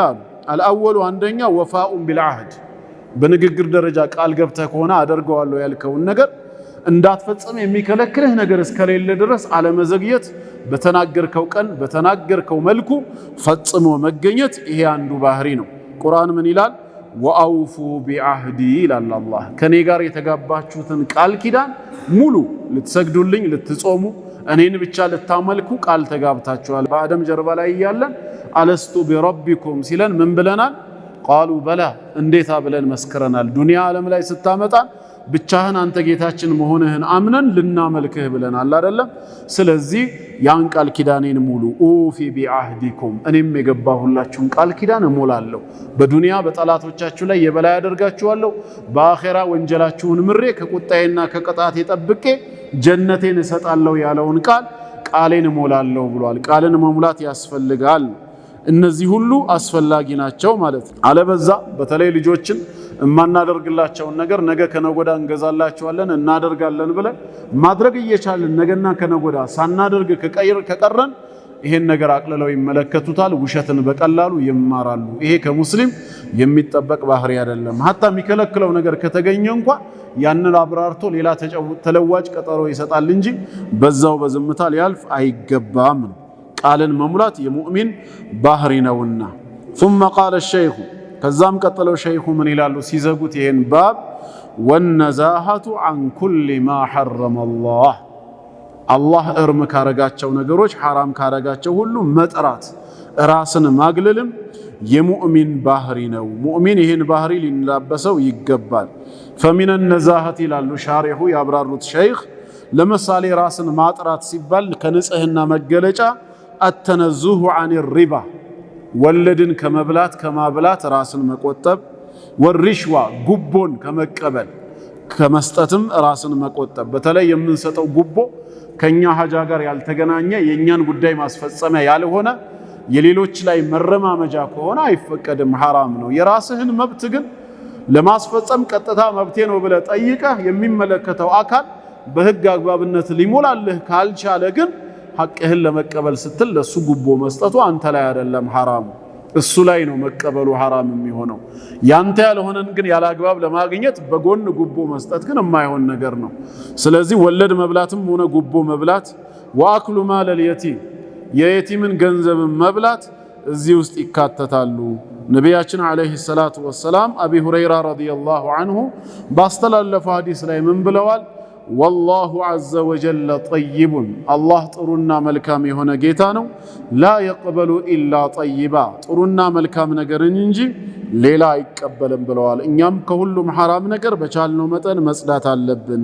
አልአወሉ አንደኛ ወፋኡን ቢልዓህድ በንግግር ደረጃ ቃል ገብተህ ከሆነ አደርገዋለሁ ያልከውን ነገር እንዳትፈጽም የሚከለክልህ ነገር እስከሌለ ድረስ አለመዘግየት፣ በተናገርከው ቀን በተናገርከው መልኩ ፈጽሞ መገኘት፣ ይሄ አንዱ ባህሪ ነው። ቁርአን ምን ይላል? ወአውፉ ቢዐህዲ ይላል አላህ። ከኔ ጋር የተጋባችሁትን ቃል ኪዳን ሙሉ። ልትሰግዱልኝ፣ ልትጾሙ፣ እኔን ብቻ ልታመልኩ ቃል ተጋብታችኋል። በአደም ጀርባ ላይ እያለን አለስቱ ቢረቢኩም ሲለን ምን ብለናል? ቃሉ በላ እንዴታ ብለን መስክረናል። ዱንያ ዓለም ላይ ስታመጣን ብቻህን አንተ ጌታችን መሆንህን አምነን ልናመልክህ ብለናል አይደለም። ስለዚህ ያን ቃል ኪዳኔን ሙሉ ኡፊ ቢአህዲኩም እኔም የገባሁላችሁን ቃል ኪዳን እሞላለሁ። በዱንያ በጠላቶቻችሁ ላይ የበላይ አደርጋችኋለሁ፣ በአኼራ ወንጀላችሁን ምሬ ከቁጣዬና ከቅጣቴ ጠብቄ ጀነቴን እሰጣለሁ ያለውን ቃሌን እሞላለሁ ብሏል። ቃልን መሙላት ያስፈልጋል። እነዚህ ሁሉ አስፈላጊ ናቸው ማለት ነው። አለበዛ በተለይ ልጆችን የማናደርግላቸውን ነገር ነገ ከነጎዳ እንገዛላቸዋለን እናደርጋለን ብለን ማድረግ እየቻልን ነገና ከነጎዳ ሳናደርግ ከቀረን ይሄን ነገር አቅልለው ይመለከቱታል፣ ውሸትን በቀላሉ ይማራሉ። ይሄ ከሙስሊም የሚጠበቅ ባህሪ አይደለም። ሀታ የሚከለክለው ነገር ከተገኘ እንኳን ያንን አብራርቶ ሌላ ተለዋጭ ቀጠሮ ይሰጣል እንጂ በዛው በዝምታ ሊያልፍ አይገባም። ቃልን መሙላት የሙእሚን ባህሪ ነውና። ثم قال الشيخ ከዛም ቀጥለው ሸይኹ ምን ይላሉ ሲዘጉት ይሄን ባብ والنزاهة عن كل ما حرم الله አላህ እርም ካረጋቸው ነገሮች ሐራም ካረጋቸው ሁሉ መጥራት ራስን ማግለልም የሙእሚን ባህሪ ነው። ሙእሚን ይሄን ባህሪ ሊላበሰው ይገባል። فمن النزاهة ይላሉ ሻሪሑ ያብራሩት ሸይኽ ለምሳሌ ራስን ማጥራት ሲባል ከንጽህና መገለጫ التنزه عن الربا ወለድን ከመብላት ከማብላት ራስን መቆጠብ፣ ወሪሽዋ ጉቦን ከመቀበል ከመስጠትም ራስን መቆጠብ። በተለይ የምንሰጠው ጉቦ ከኛ ሀጃ ጋር ያልተገናኘ የኛን ጉዳይ ማስፈጸሚያ ያልሆነ የሌሎች ላይ መረማመጃ ከሆነ አይፈቀድም፣ ሐራም ነው። የራስህን መብት ግን ለማስፈጸም ቀጥታ መብቴ ነው ብለህ ጠይቀህ የሚመለከተው አካል በህግ አግባብነት ሊሞላልህ ካልቻለ ግን ሐቅህን ለመቀበል ስትል ለሱ ጉቦ መስጠቱ አንተ ላይ አይደለም ሐራሙ፣ እሱ ላይ ነው መቀበሉ ሐራም የሚሆነው። ያንተ ያልሆነን ግን ያላግባብ ለማግኘት በጎን ጉቦ መስጠት ግን የማይሆን ነገር ነው። ስለዚህ ወለድ መብላትም ሆነ ጉቦ መብላት ወአክሉ ማለል የቲም የየቲምን ገንዘብ መብላት እዚህ ውስጥ ይካተታሉ። ነቢያችን አለይሂ ሰላቱ ወሰላም አቢ ሁረይራ ረዲየላሁ ዐንሁ ባስተላለፈው ሐዲስ ላይ ምን ብለዋል? ወላሁ ዐዘ ወጀለ ጠይቡን አላህ ጥሩና መልካም የሆነ ጌታ ነው። ላ የቅበሉ ኢላ ጠይባ ጥሩና መልካም ነገርን እንጂ ሌላ አይቀበልም ብለዋል። እኛም ከሁሉም ሐራም ነገር በቻልነው መጠን መጽዳት አለብን።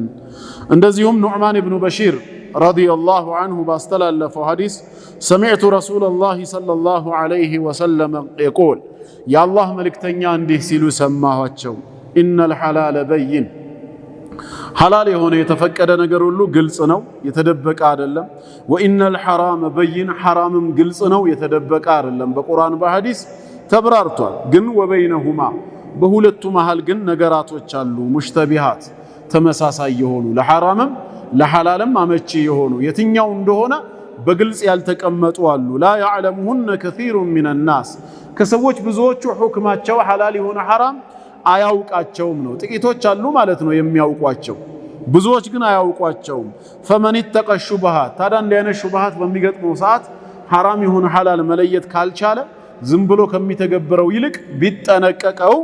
እንደዚሁም ኑዕማን ብኑ በሺር ረዲየላሁ ዐንሁ ባስተላለፈው ሐዲስ ሰሚዕቱ ረሱለላሂ ሰለላሁ ዐለይሂ ወሰለም የቁል የአላህ መልእክተኛ እንዲህ ሲሉ ሰማኋቸው። ኢነል ሐላለ በይን ሐላል የሆነ የተፈቀደ ነገር ሁሉ ግልጽ ነው፣ የተደበቀ አይደለም። ወኢነል ሐራመ በይን ሐራምም ግልጽ ነው፣ የተደበቀ አይደለም። በቁርአን በሐዲስ ተብራርቷል። ግን ወበይነሁማ በሁለቱ መሃል ግን ነገራቶች አሉ፣ ሙሽተቢሃት ተመሳሳይ የሆኑ ለሐራምም ለሐላልም አመቺ የሆኑ የትኛው እንደሆነ በግልጽ ያልተቀመጡ አሉ። ላ ያዕለሙሁነ ከሲሩን ሚነናስ ከሰዎች ብዙዎቹ ሁክማቸው ሐላል የሆነ ሐራም አያውቃቸውም ነው። ጥቂቶች አሉ ማለት ነው የሚያውቋቸው፣ ብዙዎች ግን አያውቋቸውም። ፈመን ተቀ ሹብሃት ታዲያ እንዲህ አይነት ሹብሃት በሚገጥመው ሰዓት ሐራም የሆነ ሐላል መለየት ካልቻለ ዝም ብሎ ከሚተገብረው ይልቅ ቢጠነቀቀው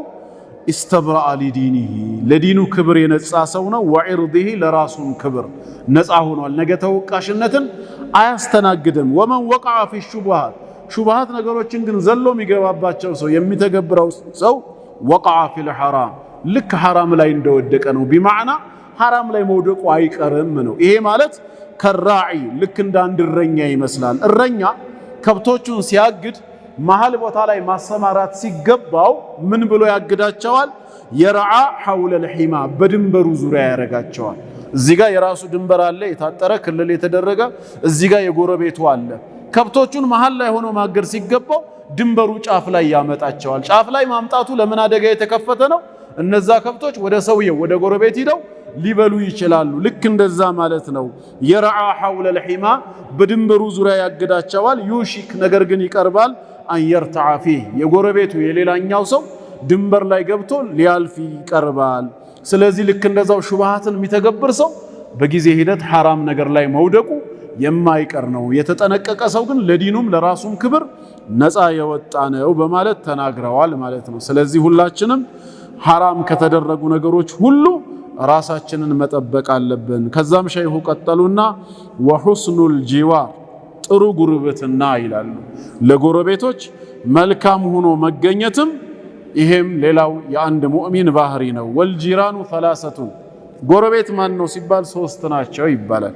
ኢስተብረአ ሊዲኒሂ ለዲኑ ክብር የነጻ ሰው ነው። ወዒርዲሂ ለራሱን ክብር ነጻ ሆኗል። ነገ ተወቃሽነትን አያስተናግድም። ወመን ወቀዐ ፊ ሹብሃት ነገሮችን ግን ዘሎ የሚገባባቸው ሰው የሚተገብረው ሰው ወቀዐ ፊል ሐራም ልክ ሐራም ላይ እንደወደቀ ነው። ቢማዕና ሐራም ላይ መውደቁ አይቀርም ነው። ይሄ ማለት ከራዒ ልክ እንደ አንድ እረኛ ይመስላል። እረኛ ከብቶቹን ሲያግድ መሃል ቦታ ላይ ማሰማራት ሲገባው ምን ብሎ ያግዳቸዋል? የረዓ ሐውለል ሒማ በድንበሩ ዙሪያ ያረጋቸዋል። እዚህ ጋር የራሱ ድንበር አለ፣ የታጠረ ክልል የተደረገ፣ እዚህ ጋር የጎረቤቱ አለ። ከብቶቹን መሃል ላይ ሆኖ ማገድ ሲገባው ድንበሩ ጫፍ ላይ ያመጣቸዋል። ጫፍ ላይ ማምጣቱ ለምን አደጋ የተከፈተ ነው? እነዛ ከብቶች ወደ ሰውየው ወደ ጎረቤት ሂደው ሊበሉ ይችላሉ። ልክ እንደዛ ማለት ነው። የረዓ ሐውለል ሒማ በድንበሩ ዙሪያ ያግዳቸዋል። ዩሺክ ነገር ግን ይቀርባል አንየርተዓ ፊህ የጎረቤቱ የሌላኛው ሰው ድንበር ላይ ገብቶ ሊያልፍ ይቀርባል። ስለዚህ ልክ እንደዛው ሹብሃትን የሚተገብር ሰው በጊዜ ሂደት ሐራም ነገር ላይ መውደቁ የማይቀር ነው። የተጠነቀቀ ሰው ግን ለዲኑም ለራሱም ክብር ነፃ የወጣ ነው በማለት ተናግረዋል ማለት ነው። ስለዚህ ሁላችንም ሐራም ከተደረጉ ነገሮች ሁሉ ራሳችንን መጠበቅ አለብን። ከዛም ሸይኹ ቀጠሉና ወሑስኑል ጂዋር ጥሩ ጉርብትና ይላሉ። ለጎረቤቶች መልካም ሆኖ መገኘትም ይሄም ሌላው የአንድ ሙእሚን ባህሪ ነው። ወልጂራኑ ሰላሰቱን ጎረቤት ማን ነው ሲባል ሶስት ናቸው ይባላል።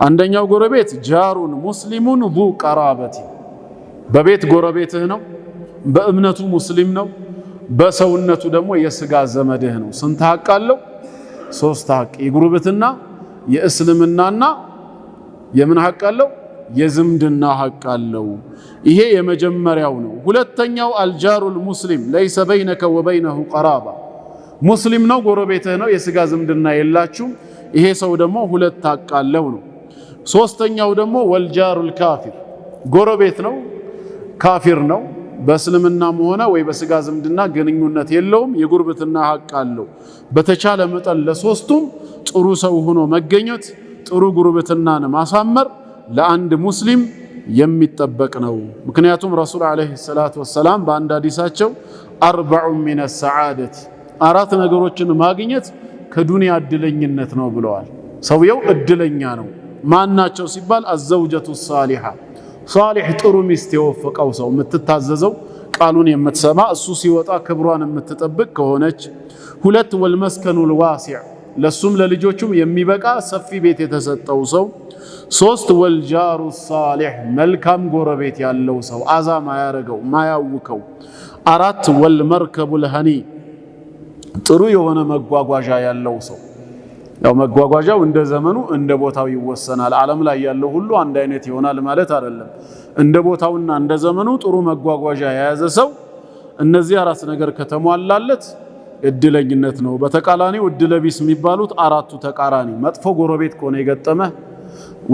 አንደኛው ጎረቤት ጃሩን ሙስሊሙን ዙ ቀራበቲ በቤት ጎረቤትህ ነው፣ በእምነቱ ሙስሊም ነው፣ በሰውነቱ ደግሞ የስጋ ዘመድህ ነው። ስንት ሐቅ አለው? ሶስት ሐቅ። የጉርብትና የእስልምናና የምን ሐቅ አለው? የዝምድና ሐቅ አለው። ይሄ የመጀመሪያው ነው። ሁለተኛው አልጃሩል ሙስሊም ለይሰ በይነከ ወበይነሁ ቀራባ ሙስሊም ነው፣ ጎረቤትህ ነው፣ የስጋ ዝምድና የላችሁም። ይሄ ሰው ደግሞ ሁለት ሐቅ አለው ነው። ሶስተኛው ደግሞ ወልጃሩል ካፊር ጎረቤት ነው፣ ካፊር ነው፣ በእስልምናም ሆነ ወይ በስጋ ዝምድና ግንኙነት የለውም፣ የጉርብትና ሐቅ አለው። በተቻለ መጠን ለሶስቱም ጥሩ ሰው ሆኖ መገኘት፣ ጥሩ ጉርብትናን ማሳመር ለአንድ ሙስሊም የሚጠበቅ ነው። ምክንያቱም ረሱል ዓለይሂ ሰላቱ ወሰላም በአንድ ሐዲሳቸው አርበዑ ሚነ ሰዓደት አራት ነገሮችን ማግኘት ከዱንያ እድለኝነት ነው ብለዋል። ሰውየው እድለኛ ነው። ማናቸው ሲባል አዘውጀቱ ሳሊሃ ሳሊህ ጥሩ ሚስት የወፈቀው ሰው፣ የምትታዘዘው ቃሉን የምትሰማ እሱ ሲወጣ ክብሯን የምትጠብቅ ከሆነች። ሁለት ወልመስከኑል ዋሲዕ ለሱም ለልጆቹም የሚበቃ ሰፊ ቤት የተሰጠው ሰው። ሶስት ወልጃሩ ሳሊህ መልካም ጎረቤት ያለው ሰው፣ አዛ ማያረገው ማያውከው። አራት ወልመርከቡል ሀኒ ጥሩ የሆነ መጓጓዣ ያለው ሰው። ያው መጓጓዣው እንደ ዘመኑ እንደ ቦታው ይወሰናል። ዓለም ላይ ያለው ሁሉ አንድ አይነት ይሆናል ማለት አይደለም። እንደ ቦታውና እንደ ዘመኑ ጥሩ መጓጓዣ የያዘ ሰው እነዚህ አራት ነገር ከተሟላለት እድለኝነት ነው። በተቃራኒው እድለቢስ የሚባሉት አራቱ ተቃራኒ መጥፎ ጎረቤት ከሆነ የገጠመህ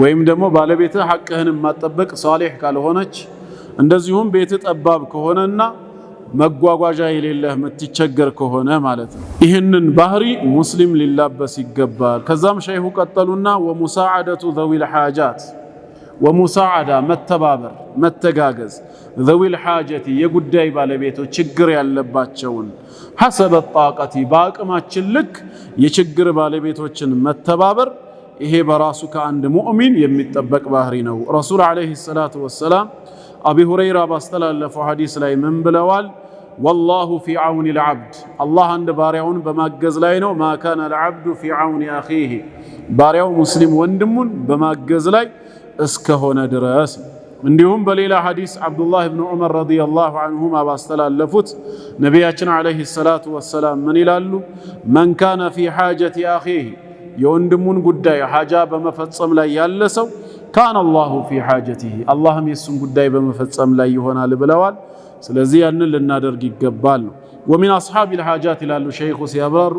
ወይም ደግሞ ባለቤትህ ሐቅህን የማጠበቅ ሷሊህ ካልሆነች፣ እንደዚሁም ቤት ጠባብ ከሆነና መጓጓዣ የሌለህ የምትቸገር ከሆነ ማለት ነው። ይህንን ባህሪ ሙስሊም ሊላበስ ይገባል። ከዛም ሸይኹ ቀጠሉና ወሙሳዓደቱ ዘዊል ሓጃት ወሙሳዓዳ መተባበር መተጋገዝ፣ ዘዊል ሓጀቲ የጉዳይ ባለቤቶች ችግር ያለባቸውን፣ ሐሰበ ጣቀቲ በአቅማችን ልክ የችግር ባለቤቶችን መተባበር፣ ይሄ በራሱ ከአንድ ሙእሚን የሚጠበቅ ባህሪ ነው። ረሱል ዓለይሂ ሰላቱ ወሰላም አቢ ሁረይራ ባስተላለፈው ሐዲስ ላይ ምን ብለዋል? ወላሁ ፊ ዐውኒ ልዓብድ አላህ አንድ ባሪያውን በማገዝ ላይ ነው። ማ ካነ ልዓብዱ ፊ ዐውኒ አኺህ ባሪያው ሙስሊም ወንድሙን በማገዝ ላይ እስከሆነ ድረስ። እንዲሁም በሌላ ሐዲስ አብዱላህ ብን ዑመር ረዲየላሁ ዐንሁማ ባስተላለፉት ነቢያችን ዓለይሂ ሰላቱ ወሰላም ምን ይላሉ? መን ካነ ፊ ሓጀቲ አኺህ የወንድሙን ጉዳይ ሓጃ በመፈጸም ላይ ያለ ሰው ካነ አላሁ ፊ ሓጀቲህ አላህም የሱን ጉዳይ በመፈጸም ላይ ይሆናል ብለዋል። ስለዚህ ያንን ልናደርግ ይገባል ነው። ወሚን አስሓቢል ሓጃት ይላሉ ሸይኹ ሲያብራሩ፣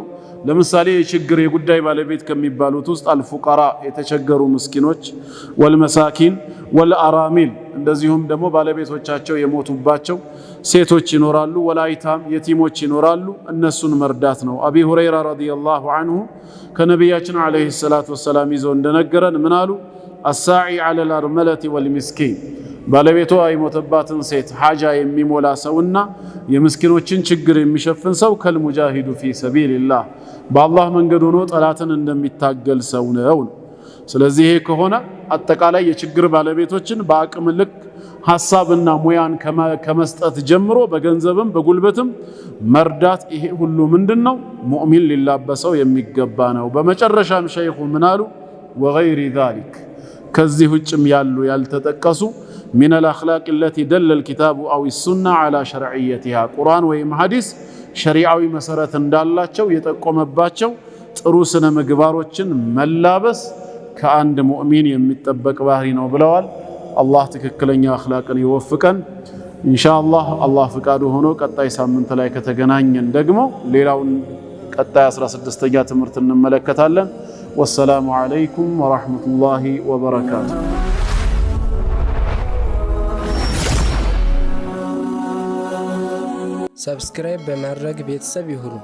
ለምሳሌ የችግር የጉዳይ ባለቤት ከሚባሉት ውስጥ አልፉቀራ የተቸገሩ ምስኪኖች፣ ወልመሳኪን ወልአራሚል እንደዚሁም ደግሞ ባለቤቶቻቸው የሞቱባቸው ሴቶች ይኖራሉ፣ ወላይታም የቲሞች ይኖራሉ። እነሱን መርዳት ነው። አቢ ሁረይራ ረዲየላሁ ዐንሁ ከነቢያችን ዓለይሂ ሰላቱ ወሰላም ይዘው እንደነገረን ምን አሉ? አሳዒ ዐለል አርመለቲ ወልሚስኪን ባለቤቷ የሞተባትን ሴት ሓጃ የሚሞላ ሰውና የምስኪኖችን ችግር የሚሸፍን ሰው ከልሙጃሂዱ ፊ ሰቢልላህ በአላህ መንገድ ሆኖ ጠላትን እንደሚታገል ሰው ነው። ስለዚህ ይሄ ከሆነ አጠቃላይ የችግር ባለቤቶችን በአቅም ልክ ሐሳብና ሙያን ከመስጠት ጀምሮ በገንዘብም በጉልበትም መርዳት፣ ይሄ ሁሉ ምንድነው ሙእሚን ሊላበሰው የሚገባ ነው። በመጨረሻም ሸይኹ ምን አሉ? ወገይሪ ዛሊክ ከዚህ ውጭም ያሉ ያልተጠቀሱ ሚን አልአኽላቅ ለቲ ደለ ልኪታቡ አው ሱና ዐላ ሸርዕየቲሃ ቁርአን ወይም ሐዲስ ሸሪዓዊ መሰረት እንዳላቸው የጠቆመባቸው ጥሩ ስነ ምግባሮችን መላበስ ከአንድ ሙእሚን የሚጠበቅ ባህሪ ነው ብለዋል። አላህ ትክክለኛ አኽላቅን ይወፍቀን። ኢንሻአላህ አላህ ፍቃዱ ሆኖ ቀጣይ ሳምንት ላይ ከተገናኘን ደግሞ ሌላውን ቀጣይ 16ኛ ትምህርት እንመለከታለን። ወሰላሙ ዐለይኩም ወራህመቱላሂ ወበረካቱ። ሰብስክራይብ በማድረግ ቤተሰብ ይሁኑ።